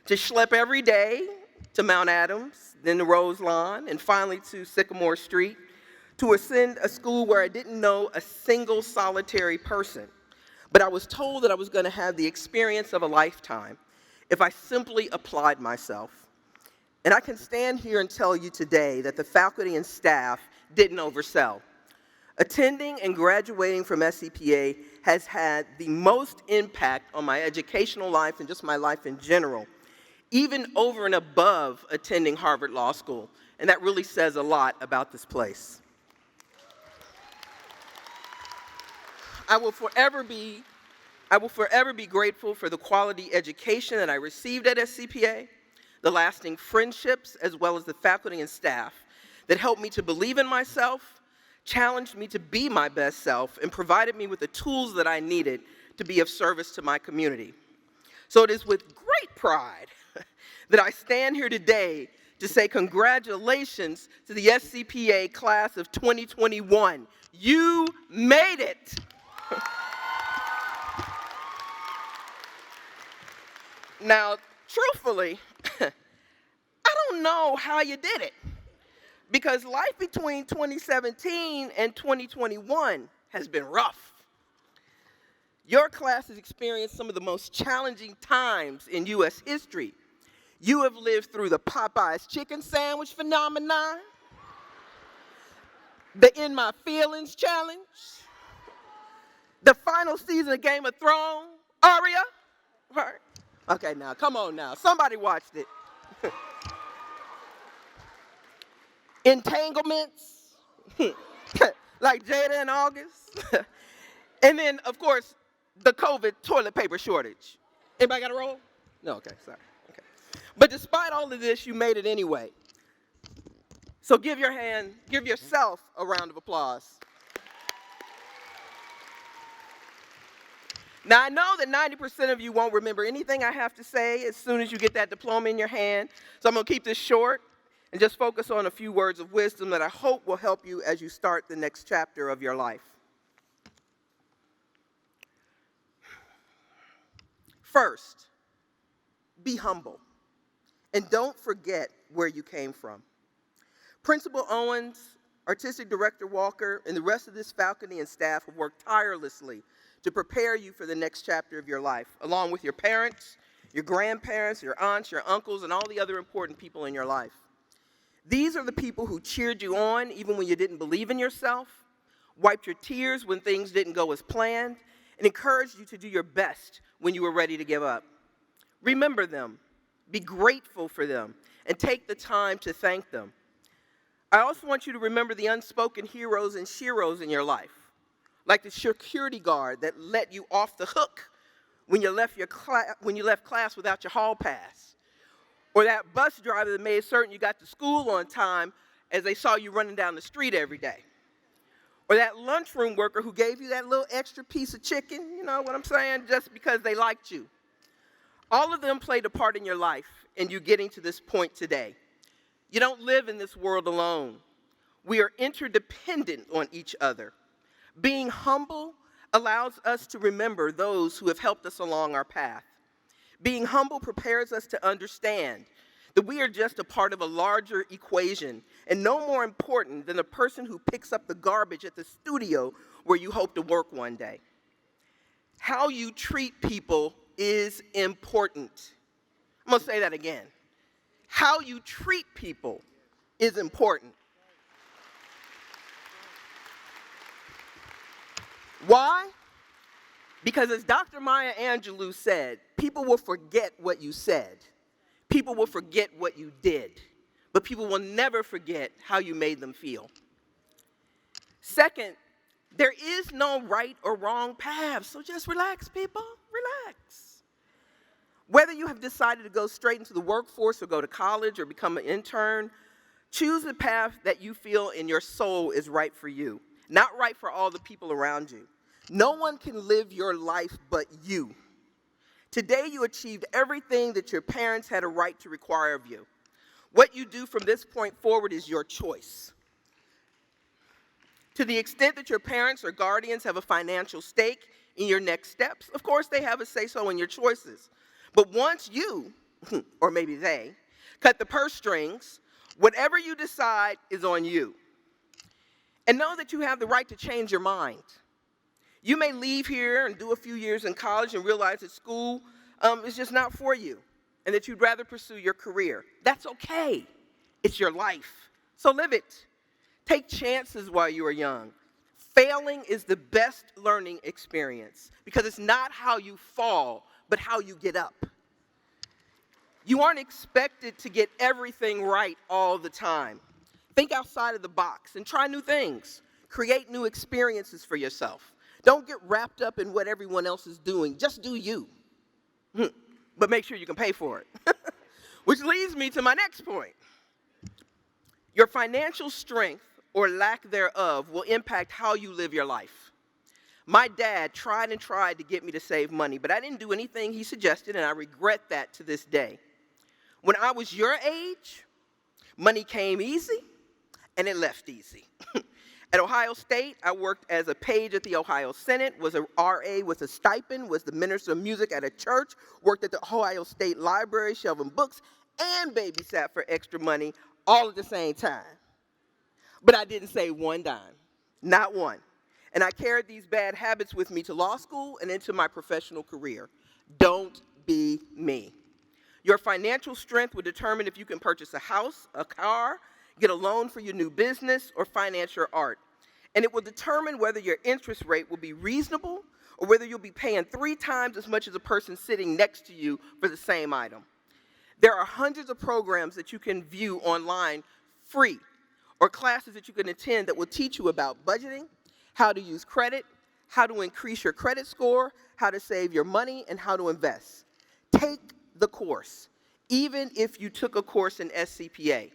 to schlep every day to Mount Adams, then to Rose Lawn, and finally to Sycamore Street, to ascend a school where I didn't know a single solitary person. But I was told that I was going to have the experience of a lifetime if I simply applied myself. And I can stand here and tell you today that the faculty and staff didn't oversell. Attending and graduating from SCPA has had the most impact on my educational life and just my life in general, even over and above attending Harvard Law School. And that really says a lot about this place. I will forever be grateful for the quality education that I received at SCPA, the lasting friendships, as well as the faculty and staff that helped me to believe in myself, challenged me to be my best self, and provided me with the tools that I needed to be of service to my community. So it is with great pride that I stand here today to say congratulations to the SCPA class of 2021. You made it. Now, truthfully, I don't know how you did it, because life between 2017 and 2021 has been rough. Your class has experienced some of the most challenging times in U.S. history. You have lived through the Popeye's chicken sandwich phenomenon, the In My Feelings challenge, the final season of Game of Thrones, Aria. Right. Okay, now, come on now. Somebody watched it. Entanglements, like Jada in August. And then, of course, the COVID toilet paper shortage. Anybody got a roll? No, okay, sorry. Okay. But despite all of this, you made it anyway. So give yourself a round of applause. Now, I know that 90% of you won't remember anything I have to say as soon as you get that diploma in your hand, so I'm going to keep this short and just focus on a few words of wisdom that I hope will help you as you start the next chapter of your life. First, be humble, and don't forget where you came from. Principal Owens, Artistic Director Walker, and the rest of this faculty and staff have worked tirelessly to prepare you for the next chapter of your life, along with your parents, your grandparents, your aunts, your uncles, and all the other important people in your life. These are the people who cheered you on even when you didn't believe in yourself, wiped your tears when things didn't go as planned, and encouraged you to do your best when you were ready to give up. Remember them, be grateful for them, and take the time to thank them. I also want you to remember the unspoken heroes and sheroes in your life, like the security guard that let you off the hook when you left class without your hall pass, or that bus driver that made certain you got to school on time as they saw you running down the street every day, or that lunchroom worker who gave you that little extra piece of chicken, you know what I'm saying, just because they liked you. All of them played a part in your life in you getting to this point today. You don't live in this world alone. We are interdependent on each other. Being humble allows us to remember those who have helped us along our path. Being humble prepares us to understand that we are just a part of a larger equation and no more important than the person who picks up the garbage at the studio where you hope to work one day. How you treat people is important. I'm going to say that again. How you treat people is important. Why? Because as Dr. Maya Angelou said, people will forget what you said. People will forget what you did. But people will never forget how you made them feel. Second, there is no right or wrong path, so just relax, people, relax. Whether you have decided to go straight into the workforce or go to college or become an intern, choose the path that you feel in your soul is right for you, not right for all the people around you. No one can live your life but you. Today you achieved everything that your parents had a right to require of you. What you do from this point forward is your choice. To the extent that your parents or guardians have a financial stake in your next steps, of course they have a say-so in your choices. But once you, or maybe they, cut the purse strings, whatever you decide is on you. And know that you have the right to change your mind. You may leave here and do a few years in college and realize that school is just not for you and that you'd rather pursue your career. That's okay. It's your life. So live it. Take chances while you are young. Failing is the best learning experience because it's not how you fall, but how you get up. You aren't expected to get everything right all the time. Think outside of the box and try new things. Create new experiences for yourself. Don't get wrapped up in what everyone else is doing. Just do you. But make sure you can pay for it. Which leads me to my next point. Your financial strength or lack thereof will impact how you live your life. My dad tried and tried to get me to save money, but I didn't do anything he suggested, and I regret that to this day. When I was your age, money came easy, and it left easy. At Ohio State, I worked as a page at the Ohio Senate, was a RA with a stipend, was the minister of music at a church, worked at the Ohio State Library shelving books, and babysat for extra money all at the same time. But I didn't save one dime, not one. And I carried these bad habits with me to law school and into my professional career. Don't be me. Your financial strength will determine if you can purchase a house, a car, get a loan for your new business, or finance your art. And it will determine whether your interest rate will be reasonable or whether you'll be paying 3 times as much as a person sitting next to you for the same item. There are hundreds of programs that you can view online free, or classes that you can attend that will teach you about budgeting, how to use credit, how to increase your credit score, how to save your money, and how to invest. Take the course, even if you took a course in SCPA.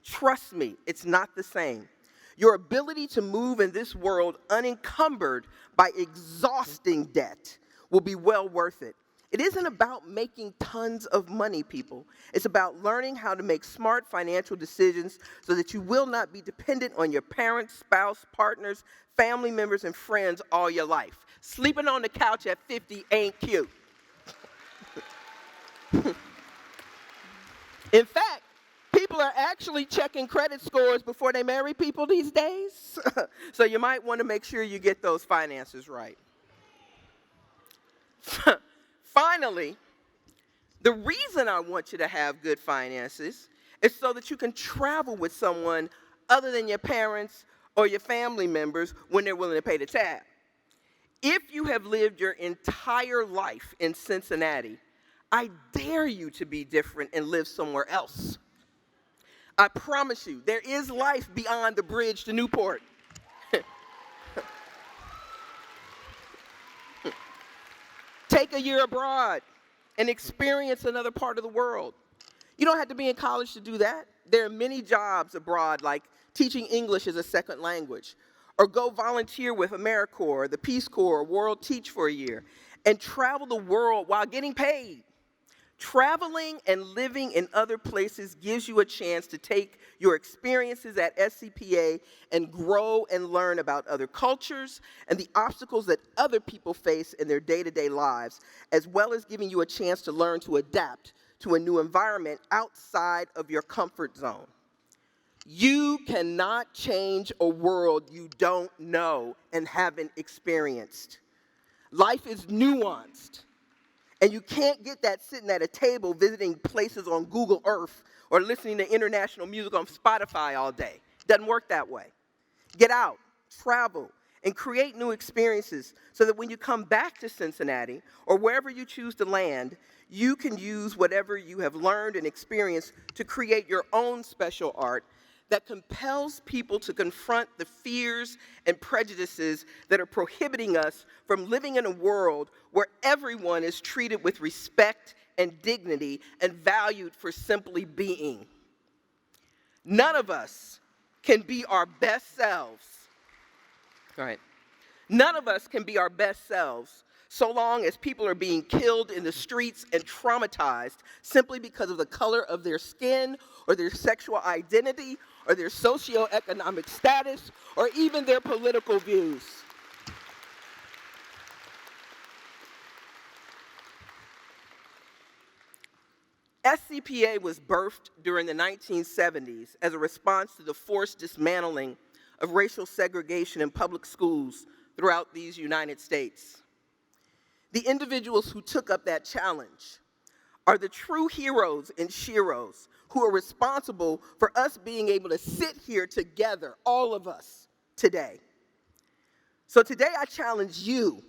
Trust me, it's not the same. Your ability to move in this world unencumbered by exhausting debt will be well worth it. It isn't about making tons of money, people. It's about learning how to make smart financial decisions so that you will not be dependent on your parents, spouse, partners, family members, and friends all your life. Sleeping on the couch at 50 ain't cute. In fact, people are actually checking credit scores before they marry people these days. So you might want to make sure you get those finances right. Finally, the reason I want you to have good finances is so that you can travel with someone other than your parents or your family members when they're willing to pay the tab. If you have lived your entire life in Cincinnati, I dare you to be different and live somewhere else. I promise you, there is life beyond the bridge to Newport. Take a year abroad and experience another part of the world. You don't have to be in college to do that. There are many jobs abroad, like teaching English as a second language, or go volunteer with AmeriCorps, the Peace Corps, or World Teach for a year, and travel the world while getting paid. Traveling and living in other places gives you a chance to take your experiences at SCPA and grow and learn about other cultures and the obstacles that other people face in their day-to-day lives, as well as giving you a chance to learn to adapt to a new environment outside of your comfort zone. You cannot change a world you don't know and haven't experienced. Life is nuanced. And you can't get that sitting at a table visiting places on Google Earth or listening to international music on Spotify all day. Doesn't work that way. Get out, travel, and create new experiences so that when you come back to Cincinnati or wherever you choose to land, you can use whatever you have learned and experienced to create your own special art that compels people to confront the fears and prejudices that are prohibiting us from living in a world where everyone is treated with respect and dignity and valued for simply being. None of us can be our best selves. All right. None of us can be our best selves so long as people are being killed in the streets and traumatized simply because of the color of their skin or their sexual identity or their socioeconomic status or even their political views. SCPA was birthed during the 1970s as a response to the forced dismantling of racial segregation in public schools throughout these United States. The individuals who took up that challenge are the true heroes and sheroes who are responsible for us being able to sit here together, all of us, today. So today I challenge you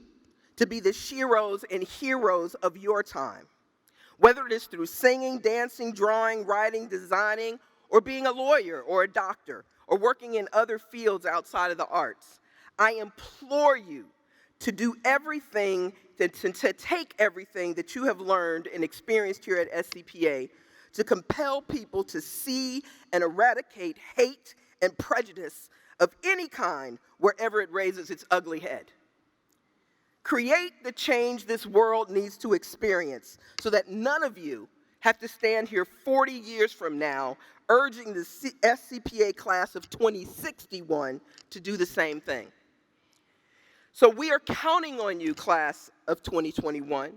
to be the sheroes and heroes of your time, whether it is through singing, dancing, drawing, writing, designing, or being a lawyer or a doctor, or working in other fields outside of the arts. I implore you to do everything, to take everything that you have learned and experienced here at SCPA to compel people to see and eradicate hate and prejudice of any kind wherever it raises its ugly head. Create the change this world needs to experience so that none of you have to stand here 40 years from now urging the SCPA class of 2061 to do the same thing. So we are counting on you, class of 2021.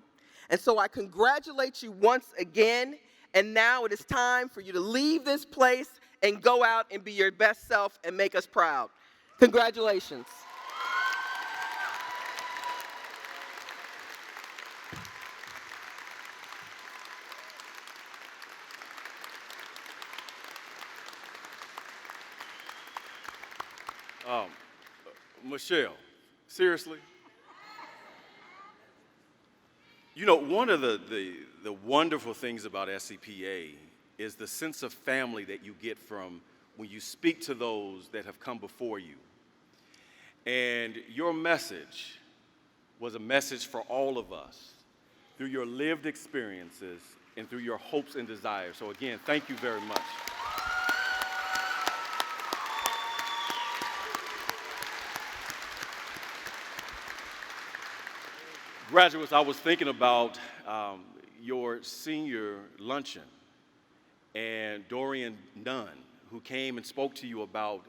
And so I congratulate you once again. And now it is time for you to leave this place and go out and be your best self and make us proud. Congratulations. Michelle, seriously? You know, one of the wonderful things about SCPA is the sense of family that you get from when you speak to those that have come before you. And your message was a message for all of us through your lived experiences and through your hopes and desires. So again, thank you very much. Graduates, I was thinking about your senior luncheon and Dorian Nunn, who came and spoke to you about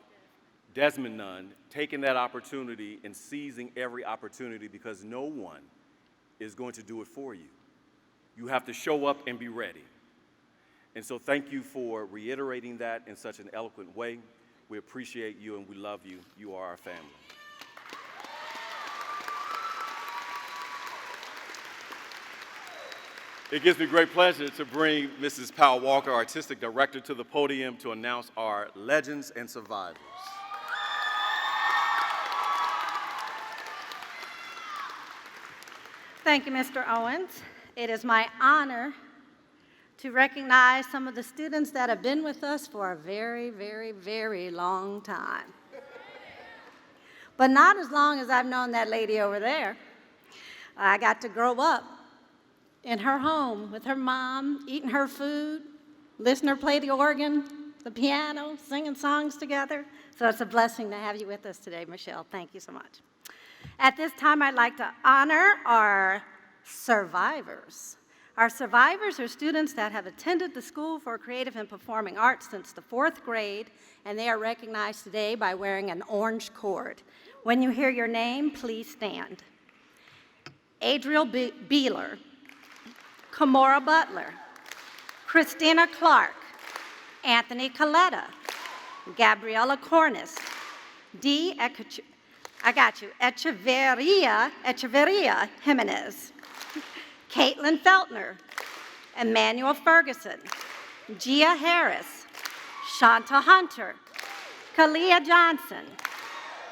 Desmond Nunn, taking that opportunity and seizing every opportunity because no one is going to do it for you. You have to show up and be ready. And so thank you for reiterating that in such an eloquent way. We appreciate you and we love you. You are our family. It gives me great pleasure to bring Mrs. Powell Walker, Artistic Director, to the podium to announce our Legends and Survivors. Thank you, Mr. Owens. It is my honor to recognize some of the students that have been with us for a very, very, very long time. But not as long as I've known that lady over there. I got to grow up in her home with her mom, eating her food, listening to her play the organ, the piano, singing songs together. So it's a blessing to have you with us today, Michelle. Thank you so much. At this time, I'd like to honor our survivors. Our survivors are students that have attended the School for Creative and Performing Arts since the 4th grade, and they are recognized today by wearing an orange cord. When you hear your name, please stand. Adriel Beeler, Kamora Butler, Christina Clark, Anthony Coletta, Gabriela Cornice, Echeverria Jimenez, Caitlin Feltner, Emmanuel Ferguson, Gia Harris, Shanta Hunter, Kalia Johnson,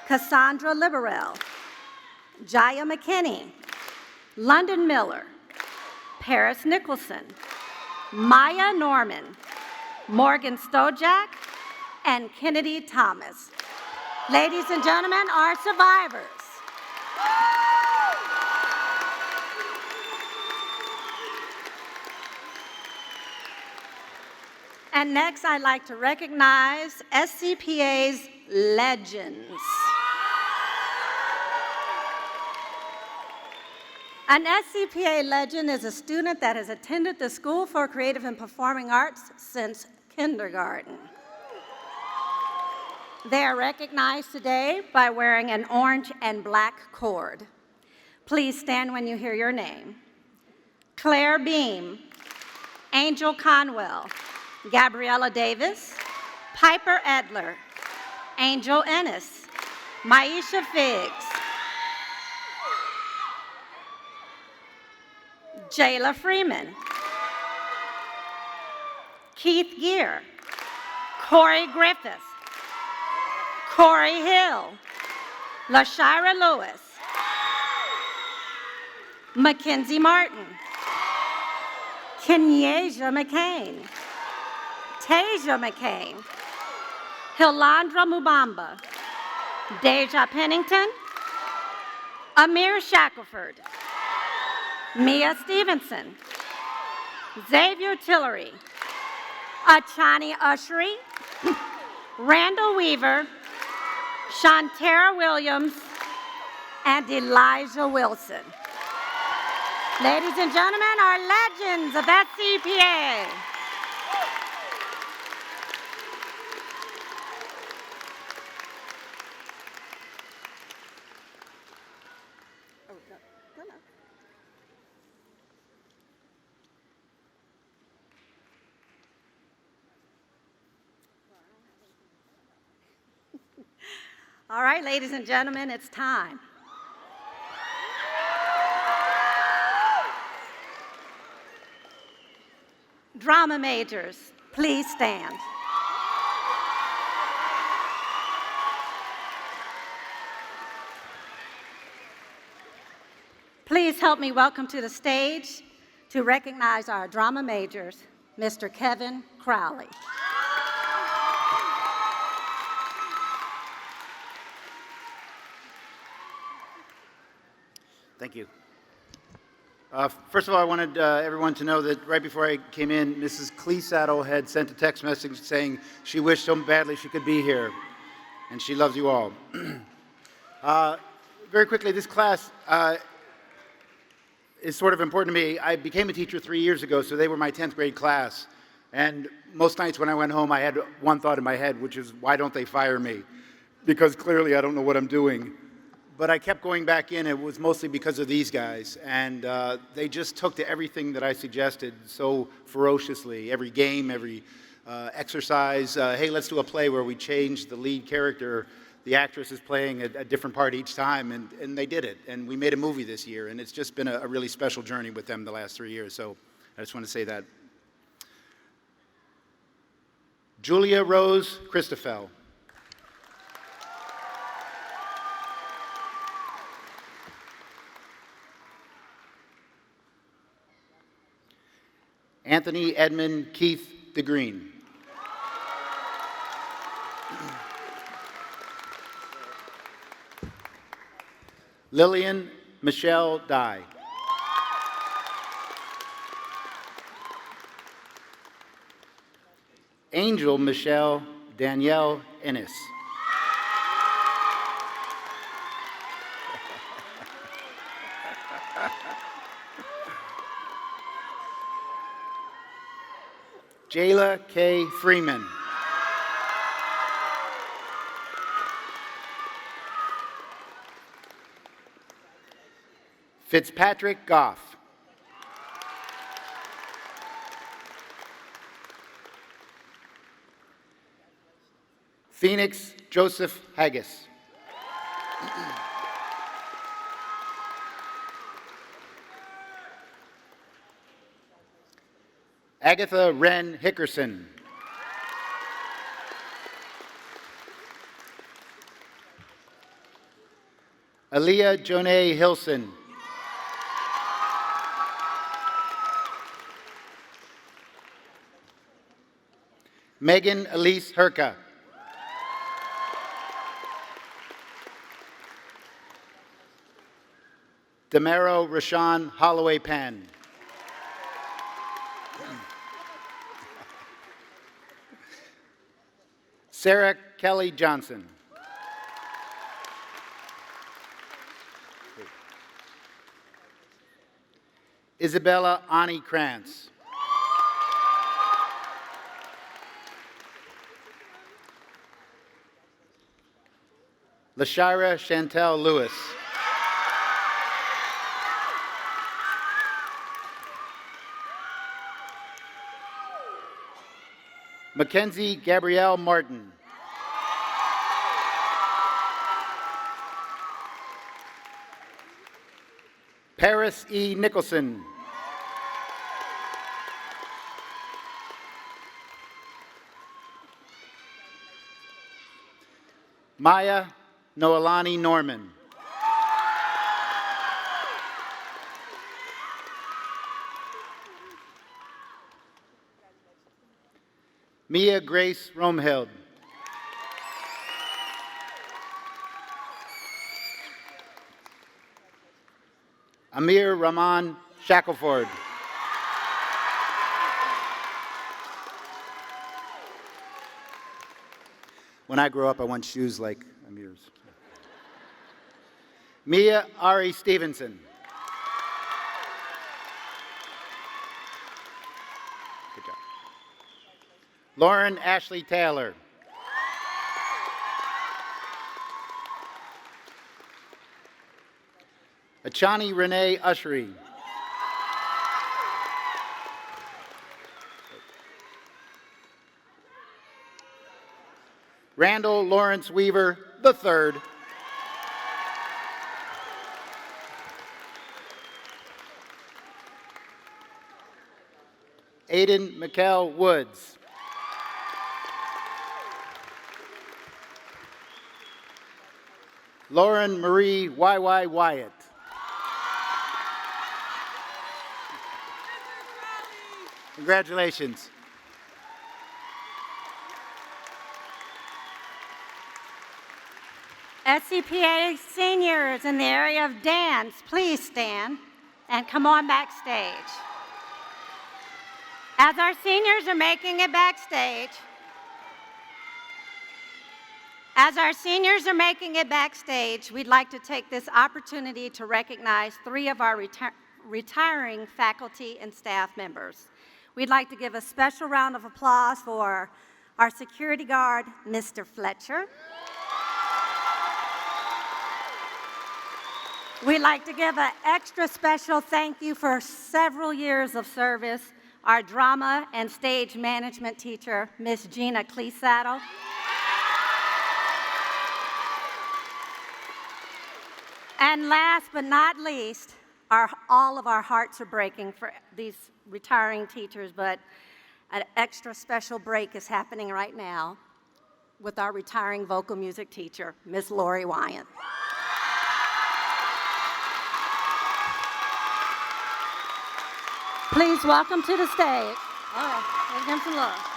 Cassandra Liberell, Jaya McKinney, London Miller, Paris Nicholson, Maya Norman, Morgan Stojak, and Kennedy Thomas. Ladies and gentlemen, our survivors. And next, I'd like to recognize SCPA's legends. An SCPA legend is a student that has attended the School for Creative and Performing Arts since kindergarten. They are recognized today by wearing an orange and black cord. Please stand when you hear your name. Claire Beam, Angel Conwell, Gabriella Davis, Piper Edler, Angel Ennis, Maisha Figgs, Jayla Freeman, Keith Gear, Corey Griffith, Corey Hill, LaShira Lewis, Mackenzie Martin, Kenyasia McCain, Tasia McCain, Hilandra Mubamba, Deja Pennington, Amir Shackelford, Mia Stevenson, Xavier Tillery, Achani Ushery, Randall Weaver, Shantara Williams, and Elijah Wilson. Ladies and gentlemen, our legends of SCPA. All right, ladies and gentlemen, it's time. Drama majors, please stand. Please help me welcome to the stage to recognize our drama majors, Mr. Kevin Crowley. Thank you. First of all, I wanted everyone to know that right before I came in, Mrs. Cleesaddle had sent a text message saying she wished so badly she could be here, and she loves you all. Very quickly, this class is sort of important to me. I became a teacher 3 years ago, so they were my 10th grade class. And most nights when I went home, I had one thought in my head, which is, why don't they fire me? Because clearly I don't know what I'm doing. But I kept going back in. It was mostly because of these guys. And they just took to everything that I suggested so ferociously. Every game, every exercise. Hey, let's do a play where we change the lead character. The actress is playing a different part each time, and they did it. And we made a movie this year, and it's just been a really special journey with them the last 3 years. So I just want to say that. Julia Rose Christoffel. Anthony Edmund Keith DeGreen. Lillian Michelle Dye. Angel Michelle Danielle Ennis. Jayla K. Freeman. Fitzpatrick Goff. Phoenix Joseph Haggis. Agatha Wren Hickerson. Aaliyah Jonay Hilson. Megan Elise Herka. Demaro Rashawn Holloway Pan. Sarah Kelly Johnson. Isabella Ani Krantz. Lashira Chantel Lewis. Mackenzie Gabrielle Martin. Paris E. Nicholson. Maya Noelani Norman. Mia Grace Romheld. Amir Rahman Shackelford. When I grow up, I want shoes like Amir's. Mia Ari Stevenson. Good job. Lauren Ashley Taylor. Achani Renee Ushery. Randall Lawrence Weaver III. Aiden McKell Woods. Lauren Marie Y.Y. Wyatt. Congratulations. SCPA seniors in the area of dance, please stand and come on backstage. As our seniors are making it backstage, we'd like to take this opportunity to recognize 3 of our retiring faculty and staff members. We'd like to give a special round of applause for our security guard, Mr. Fletcher. We'd like to give an extra special thank you for several years of service, our drama and stage management teacher, Miss Gina Cleesaddle. And last but not least, all of our hearts are breaking for these retiring teachers, but an extra special break is happening right now with our retiring vocal music teacher, Miss Lori Wyant. Please welcome to the stage. All right, let's give him some love.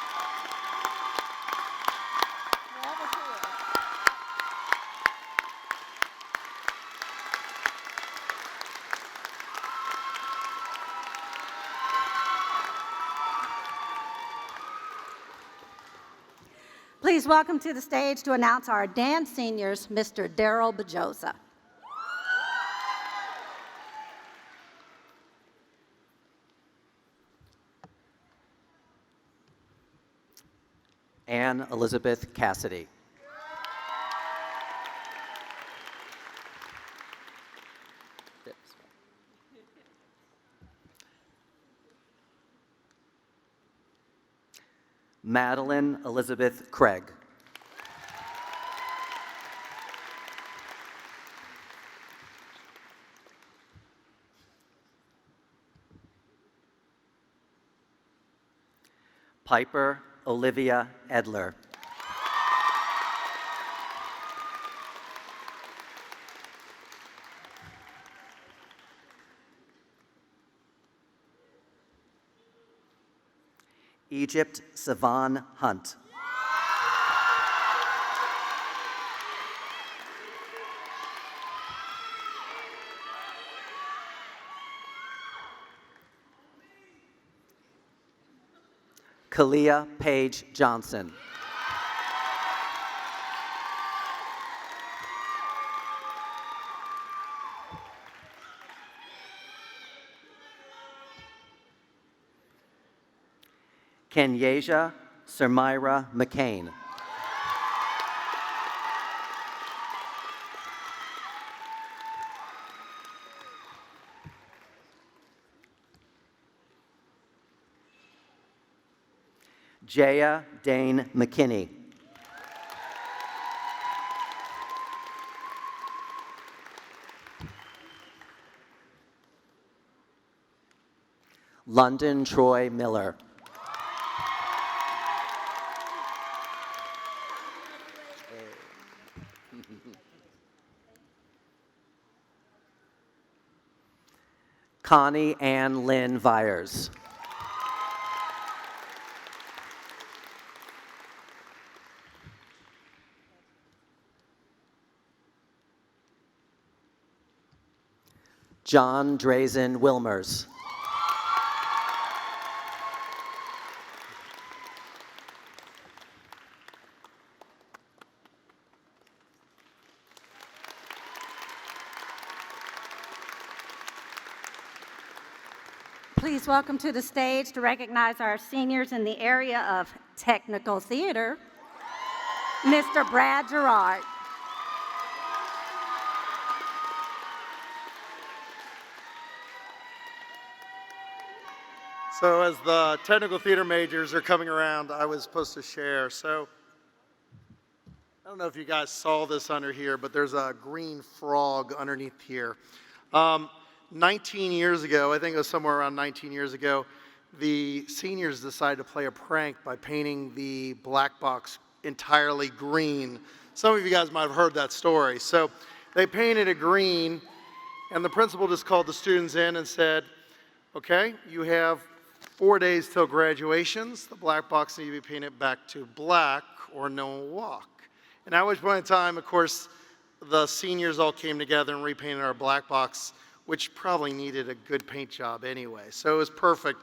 Please welcome to the stage to announce our dance seniors, Mr. Daryl Bajosa. Anne Elizabeth Cassidy. Madeline Elizabeth Craig. Piper Olivia Edler. Egypt Savon Hunt. Kalia Page Johnson. Kenyasia Sermira McCain. Jaya Dane McKinney. London Troy Miller. Connie Ann Lynn Vyers. John Drazen Wilmers. Please welcome to the stage to recognize our seniors in the area of technical theater, Mr. Brad Gerard. So as the technical theater majors are coming around, I was supposed to share. So I don't know if you guys saw this under here, but there's a green frog underneath here. 19 years ago, I think it was somewhere around 19 years ago, the seniors decided to play a prank by painting the black box entirely green. Some of you guys might have heard that story. So they painted it green, and the principal just called the students in and said, okay, you have 4 days till graduations. The black box needs to be painted back to black or no one will walk. And at which point in time, of course, the seniors all came together and repainted our black box, which probably needed a good paint job anyway. So it was perfect.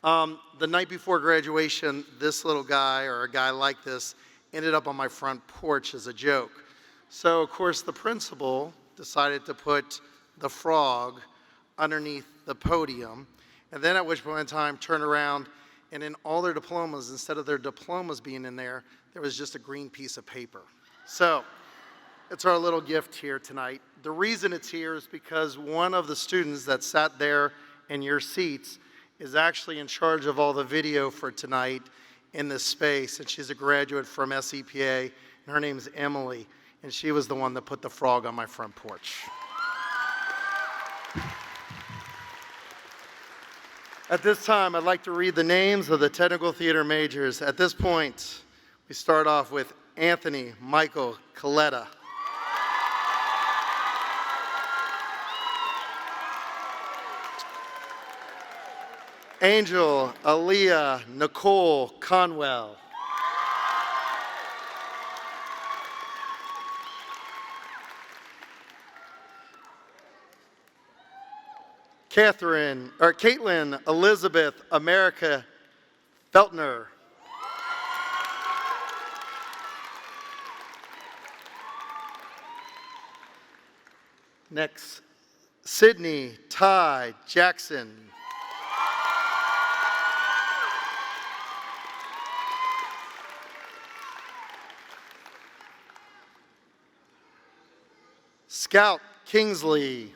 The night before graduation, this little guy, or a guy like this, ended up on my front porch as a joke. So of course the principal decided to put the frog underneath the podium, and then at which point in time turned around, and in all their diplomas, instead of their diplomas being in there, there was just a green piece of paper. So it's our little gift here tonight. The reason it's here is because one of the students that sat there in your seats is actually in charge of all the video for tonight in this space, and she's a graduate from SCPA, and her name is Emily, and she was the one that put the frog on my front porch. At this time, I'd like to read the names of the technical theater majors. At this point, we start off with Anthony Michael Coletta. Angel Aaliyah Nicole Conwell. Caitlin Elizabeth America Feltner. Next, Sydney Ty Jackson. Scout Kingsley.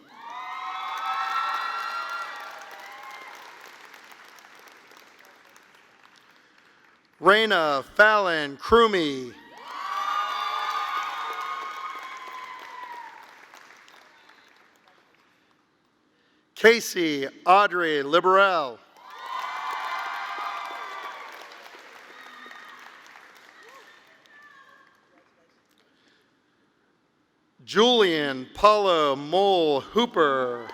Raina Fallon Crumey. Casey Audrey Liberell. Julian Paulo Mole Hooper.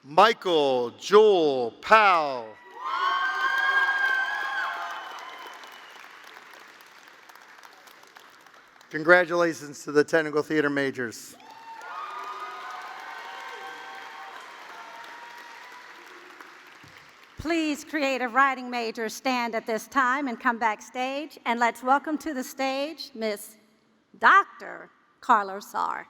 Michael Joel Powell. Congratulations to the technical theater majors. Please, creative writing majors, stand at this time and come backstage. And let's welcome to the stage Miss Dr. Carla Sarr.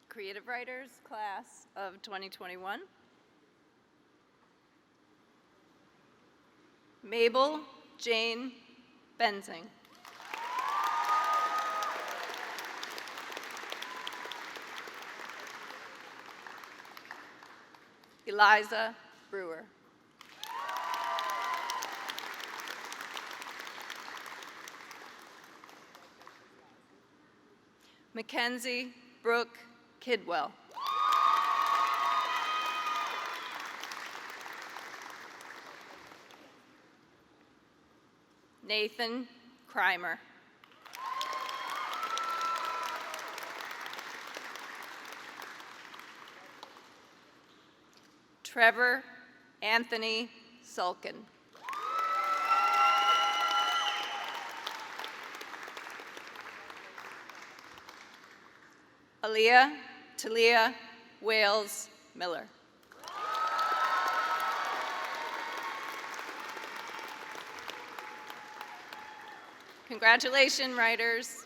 Creative Writers Class of 2021. Mabel Jane Benzing. Eliza Brewer. Mackenzie Brooke Kidwell. Nathan Crimer. Trevor Anthony Sulkin. Aaliyah Talia Wales Miller. Congratulations, writers.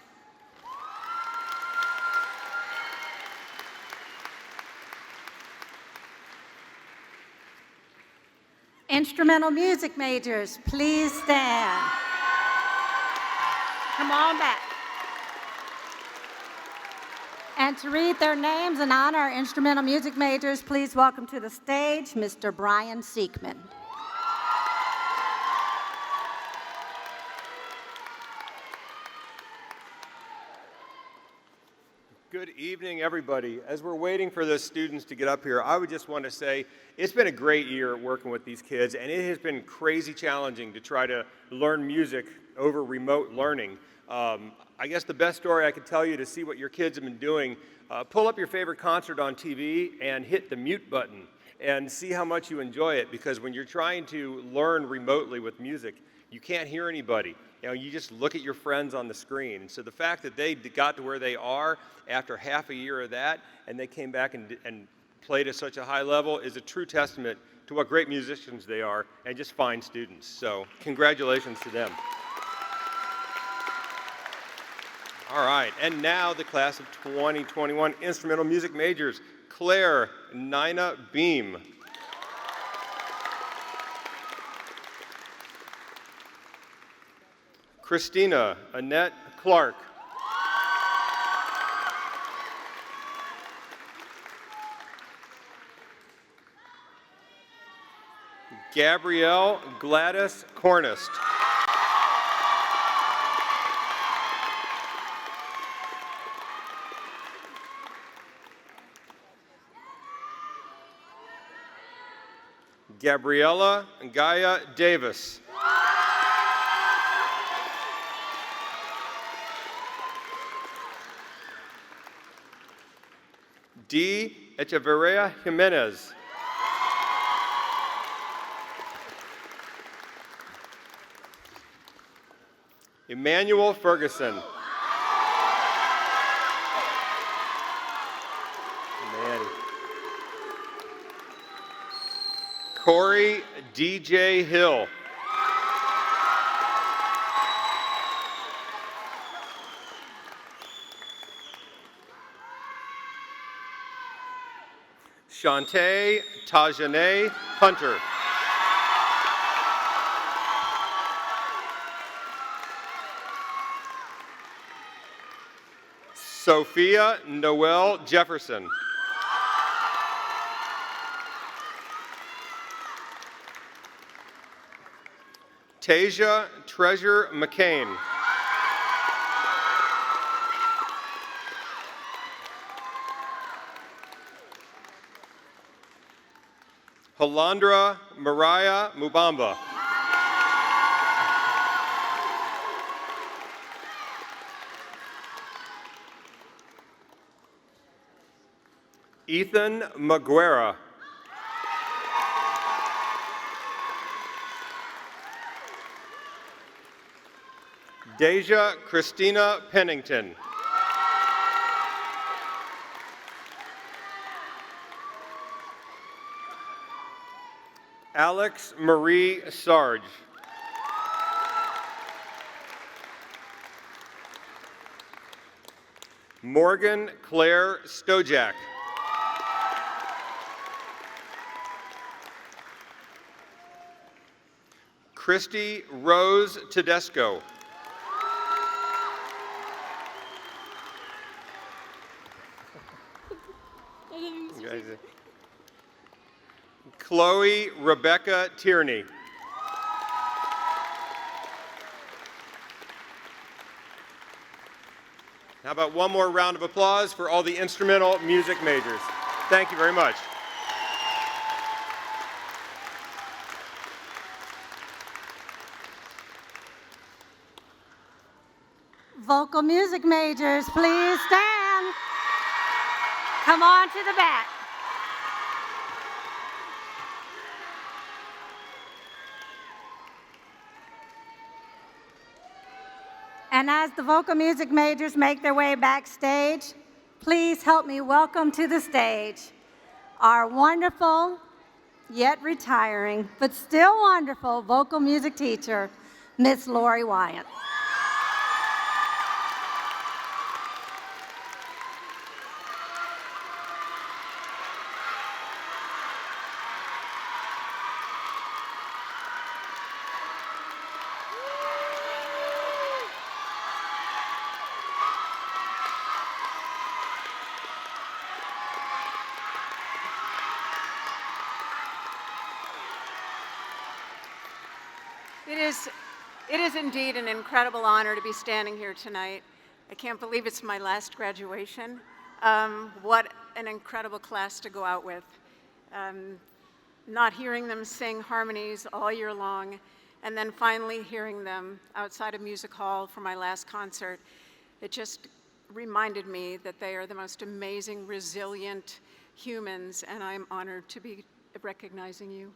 Instrumental music majors, please stand. Come on back. And to read their names and honor our instrumental music majors, please welcome to the stage Mr. Brian Seekman. Good evening, everybody. As we're waiting for the students to get up here, I would just want to say it's been a great year working with these kids, and it has been crazy challenging to try to learn music over remote learning. I guess the best story I could tell you to see what your kids have been doing, pull up your favorite concert on TV and hit the mute button and see how much you enjoy it, because when you're trying to learn remotely with music, you can't hear anybody. You know, you just look at your friends on the screen. And so the fact that they got to where they are after half a year of that, and they came back and played at such a high level, is a true testament to what great musicians they are and just fine students. So congratulations to them. All right, and now the class of 2021 instrumental music majors, Claire Nina Beam. Christina Annette Clark. Gabrielle Gladys Cornist. Gabriella Gaia Davis. D. Echeverria Jimenez. Emmanuel Ferguson. Manny. Corey DJ Hill. Shantae Tajane Hunter. Sophia Noel Jefferson. Tasia Treasure McCain. Halandra Mariah Mubamba. Ethan Maguera. Deja Christina Pennington. Alex Marie Sarge. Morgan Claire Stojak. Christy Rose Tedesco. Chloe Rebecca Tierney. How about one more round of applause for all the instrumental music majors? Thank you very much. Vocal music majors, please stand. Come on to the back. And as the vocal music majors make their way backstage, please help me welcome to the stage our wonderful, yet retiring, but still wonderful vocal music teacher, Miss Lori Wyant. It is indeed an incredible honor to be standing here tonight. I can't believe it's my last graduation. What an incredible class to go out with. Not hearing them sing harmonies all year long, and then finally hearing them outside of Music Hall for my last concert, it just reminded me that they are the most amazing, resilient humans, and I'm honored to be recognizing you.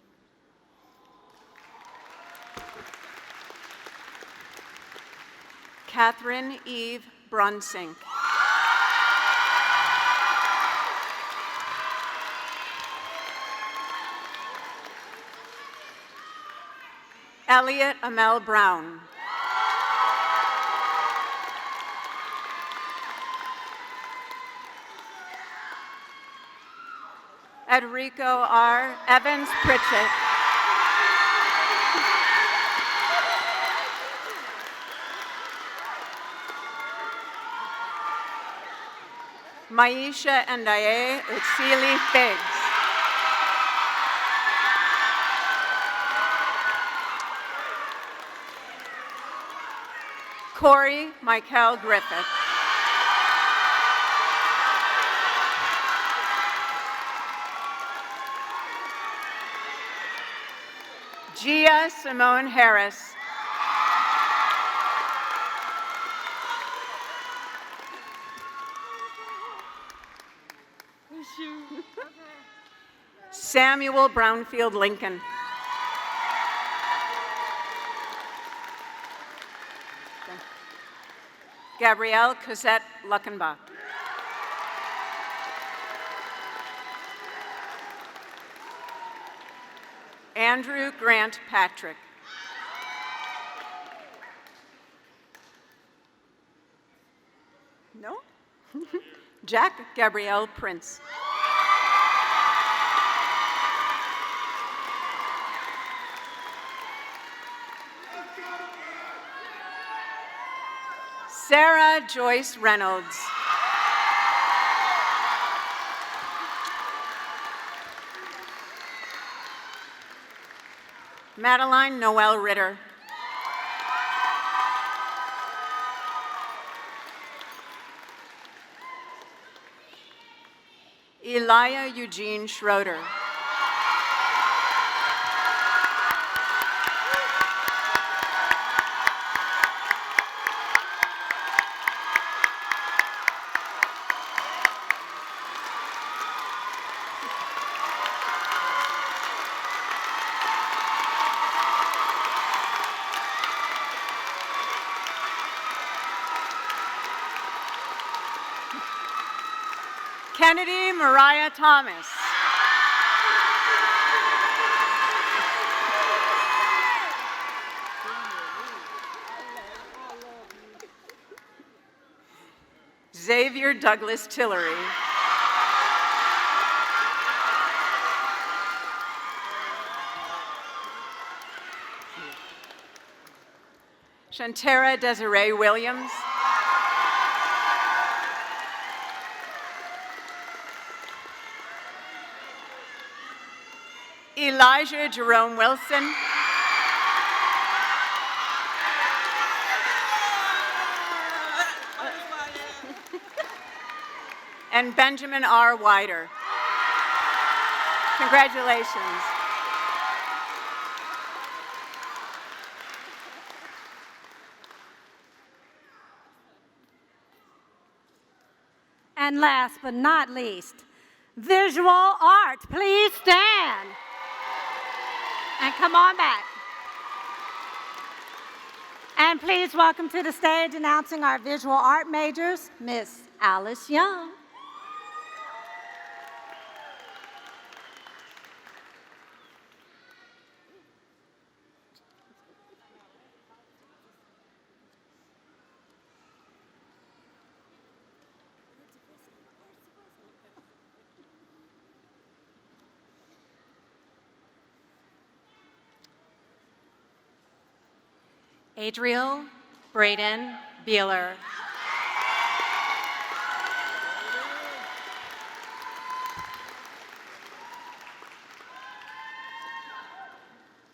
Catherine Eve Brunsink. Elliot Amel Brown. Enrico R. Evans Pritchett. Maisha Ndaye Utsili Biggs. Corey Michael Griffith. Gia Simone Harris. Samuel Brownfield Lincoln. Gabrielle Cosette Luckenbach. Andrew Grant Patrick. No? Jack Gabrielle Prince. Sarah Joyce Reynolds. Madeline Noel Ritter. Elia Eugene Schroeder. Kennedy Mariah Thomas. Xavier Douglas Tillery. Shantara Desiree Williams. Elijah Jerome Wilson. And Benjamin R. Wider. Congratulations. And last but not least, visual art. Please stand. And come on back. And please welcome to the stage, announcing our visual art majors, Miss Alice Young. Adriel Braden Beeler.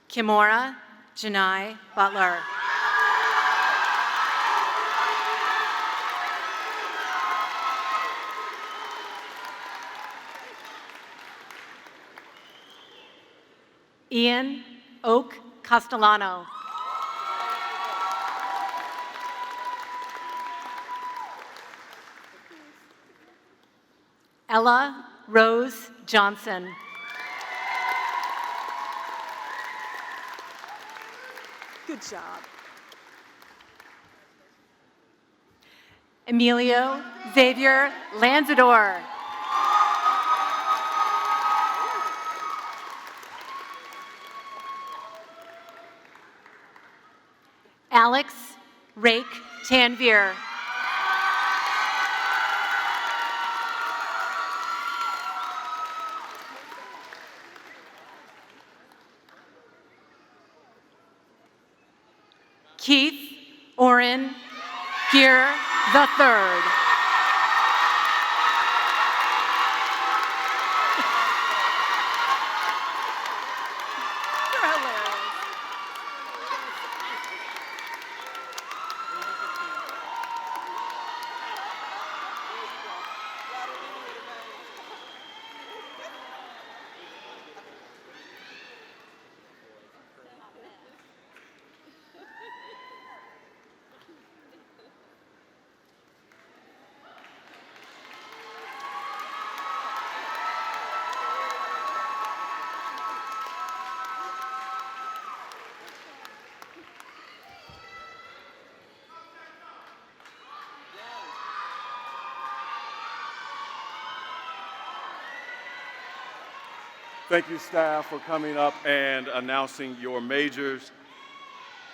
Kimora Janai Butler. Ian Oak Castellano. Ella Rose Johnson. Good job. Emilio Xavier Lanzador. Alex Rake Tanvir. Keith Oren Gear III. Thank you, staff, for coming up and announcing your majors.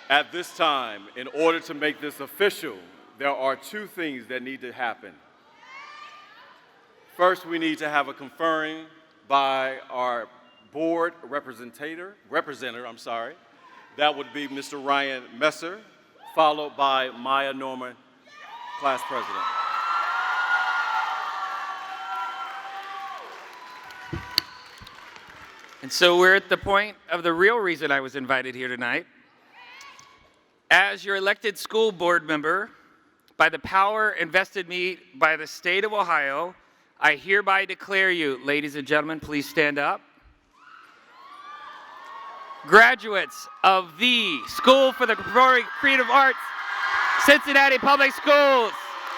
At this time, in order to make this official, there are two things that need to happen. First, we need to have a conferring by our board representative. That would be Mr. Ryan Messer, followed by Maya Norman, class president. And so we're at the point of the real reason I was invited here tonight. As your elected school board member, by the power invested me by the state of Ohio, I hereby declare you, ladies and gentlemen, please stand up. Graduates of the School for the Performing Creative Arts, Cincinnati Public Schools,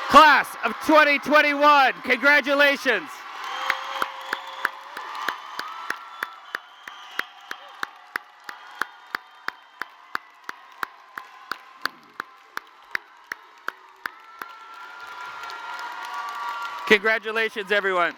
class of 2021, congratulations. Congratulations, everyone.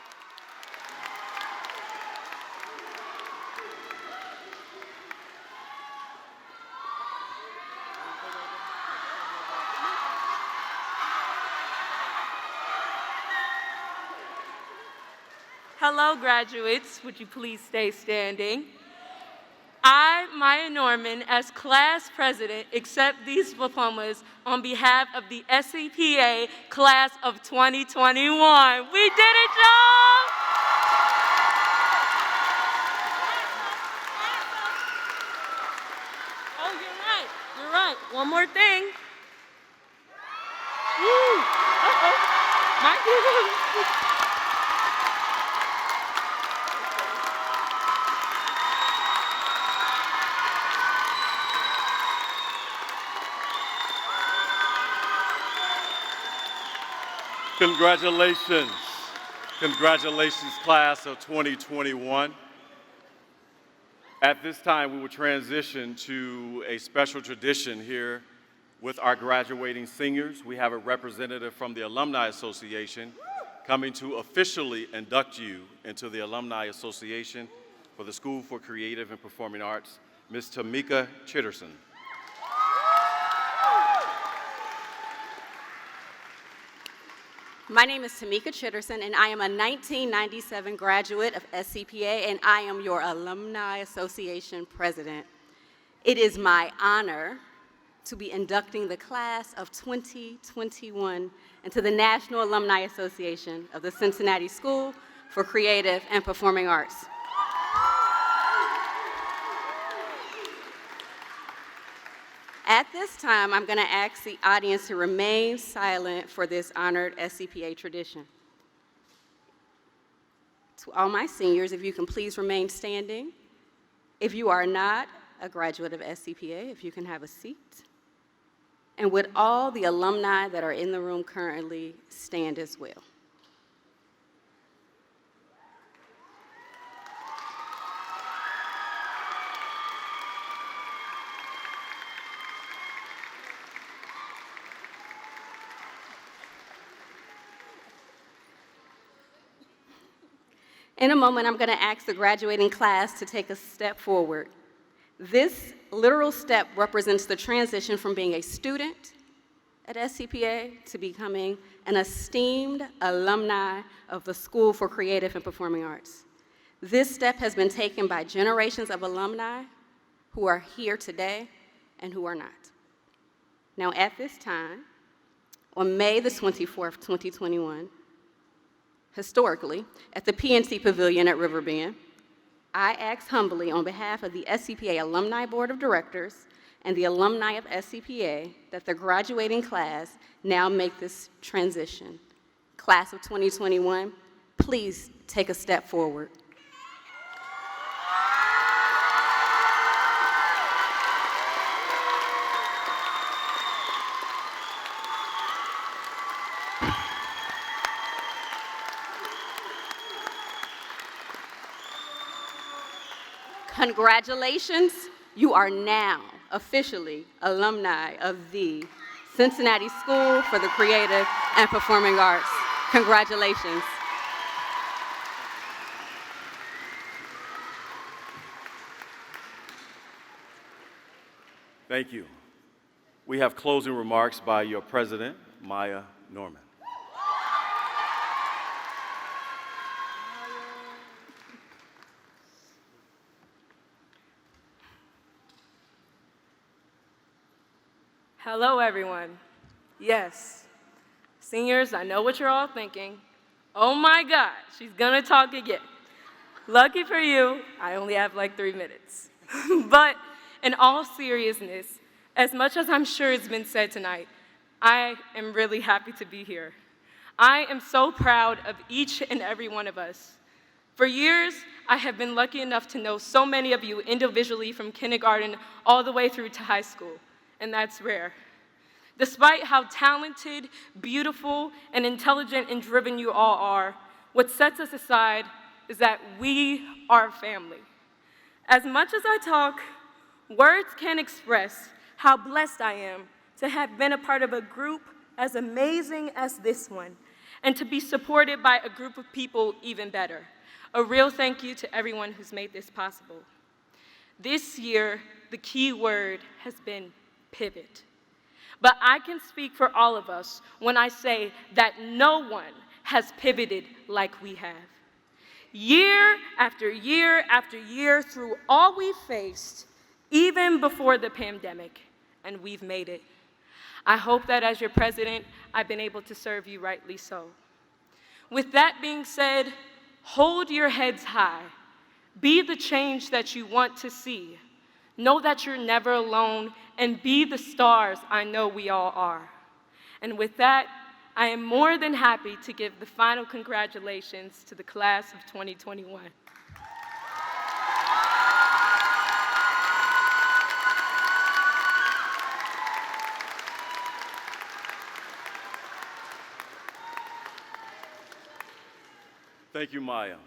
Hello, graduates. Would you please stay standing? I, Maya Norman, as class president, accept these diplomas on behalf of the SCPA class of 2021. We did it, y'all! Oh, you're right. One more thing. Woo! Uh-oh. My goodness. Congratulations. Congratulations, class of 2021. At this time, we will transition to a special tradition here with our graduating seniors. We have a representative from the Alumni Association coming to officially induct you into the Alumni Association for the School for Creative and Performing Arts, Ms. Tamika Chitterson. My name is Tamika Chitterson, and I am a 1997 graduate of SCPA, and I am your Alumni Association president. It is my honor to be inducting the class of 2021 into the National Alumni Association of the Cincinnati School for Creative and Performing Arts. At this time, I'm going to ask the audience to remain silent for this honored SCPA tradition. To all my seniors, if you can please remain standing. If you are not a graduate of SCPA, if you can have a seat. And would all the alumni that are in the room currently stand as well? In a moment, I'm going to ask the graduating class to take a step forward. This literal step represents the transition from being a student at SCPA to becoming an esteemed alumni of the School for Creative and Performing Arts. This step has been taken by generations of alumni who are here today and who are not. Now, at this time, on May the 24th, 2021, historically, at the PNC Pavilion at Riverbend, I ask humbly on behalf of the SCPA Alumni Board of Directors and the alumni of SCPA that the graduating class now make this transition. Class of 2021, please take a step forward. Congratulations, you are now officially alumni of the Cincinnati School for the Creative and Performing Arts. Congratulations. Thank you. We have closing remarks by your president, Maya Norman. Hello, everyone. Yes, seniors, I know what you're all thinking. Oh my God, she's gonna talk again. Lucky for you, I only have like 3 minutes. But in all seriousness, as much as I'm sure it's been said tonight, I am really happy to be here. I am so proud of each and every one of us. For years, I have been lucky enough to know so many of you individually from kindergarten all the way through to high school, and that's rare. Despite how talented, beautiful, and intelligent and driven you all are, what sets us aside is that we are family. As much as I talk, words can't express how blessed I am to have been a part of a group as amazing as this one, and to be supported by a group of people even better. A real thank you to everyone who's made this possible. This year, the key word has been pivot. But I can speak for all of us when I say that no one has pivoted like we have. Year after year after year through all we faced, even before the pandemic, and we've made it. I hope that as your president, I've been able to serve you rightly so. With that being said, hold your heads high. Be the change that you want to see. Know that you're never alone, and be the stars I know we all are. And with that, I am more than happy to give the final congratulations to the class of 2021. Thank you, Maya.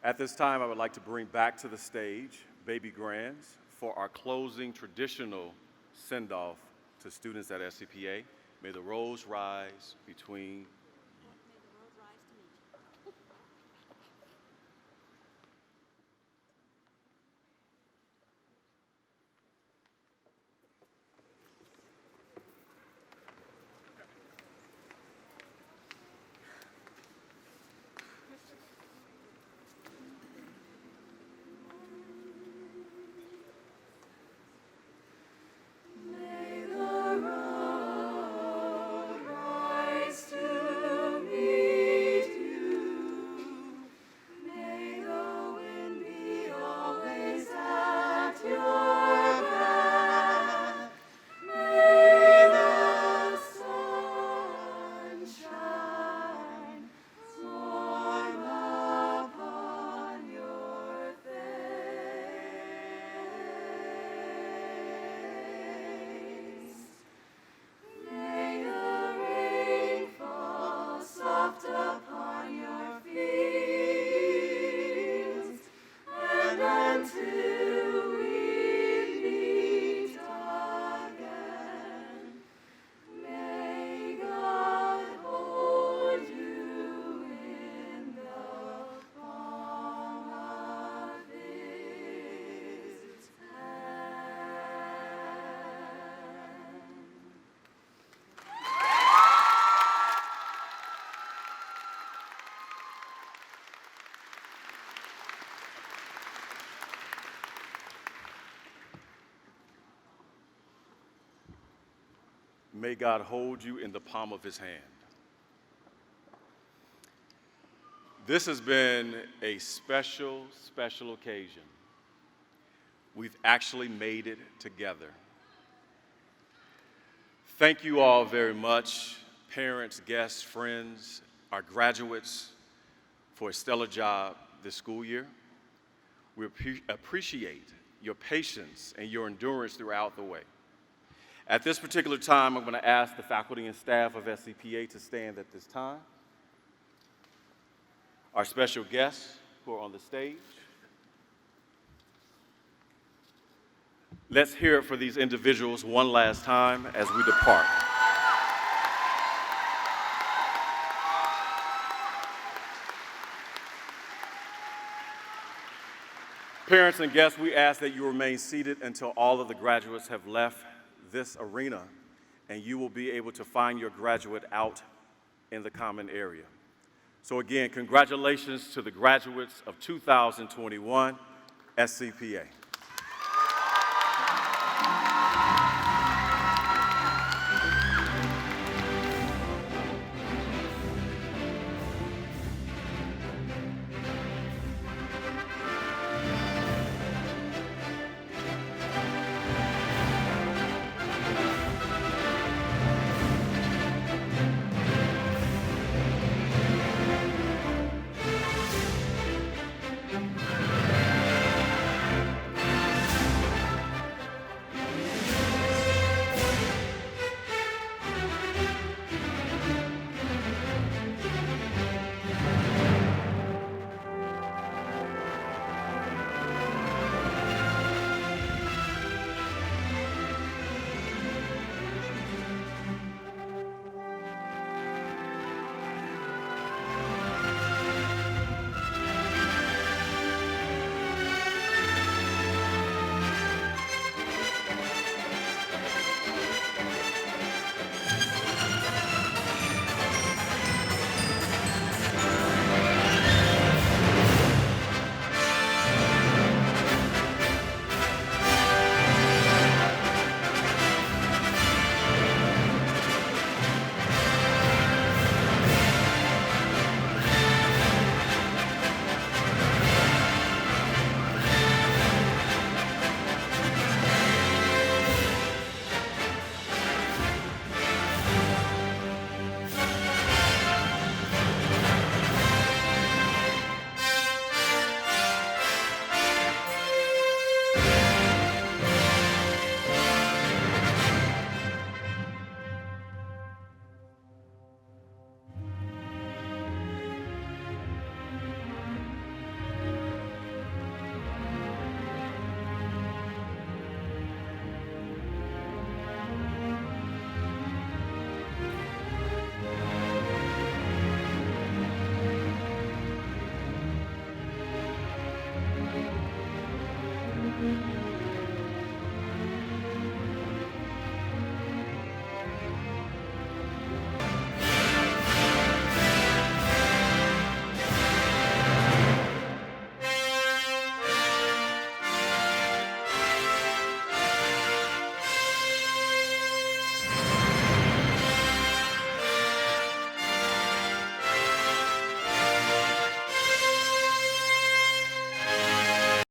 At this time, I would like to bring back to the stage Baby Grands for our closing traditional send-off to students at SCPA. May the roads rise between may God hold you in the palm of his hand. This has been a special, special occasion. We've actually made it together. Thank you all very much, parents, guests, friends, our graduates, for a stellar job this school year. We appreciate your patience and your endurance throughout the way. At this particular time, I'm going to ask the faculty and staff of SCPA to stand at this time. Our special guests who are on the stage. Let's hear it for these individuals one last time as we depart. Parents and guests, we ask that you remain seated until all of the graduates have left this arena, and you will be able to find your graduate out in the common area. So again, congratulations to the graduates of 2021 SCPA.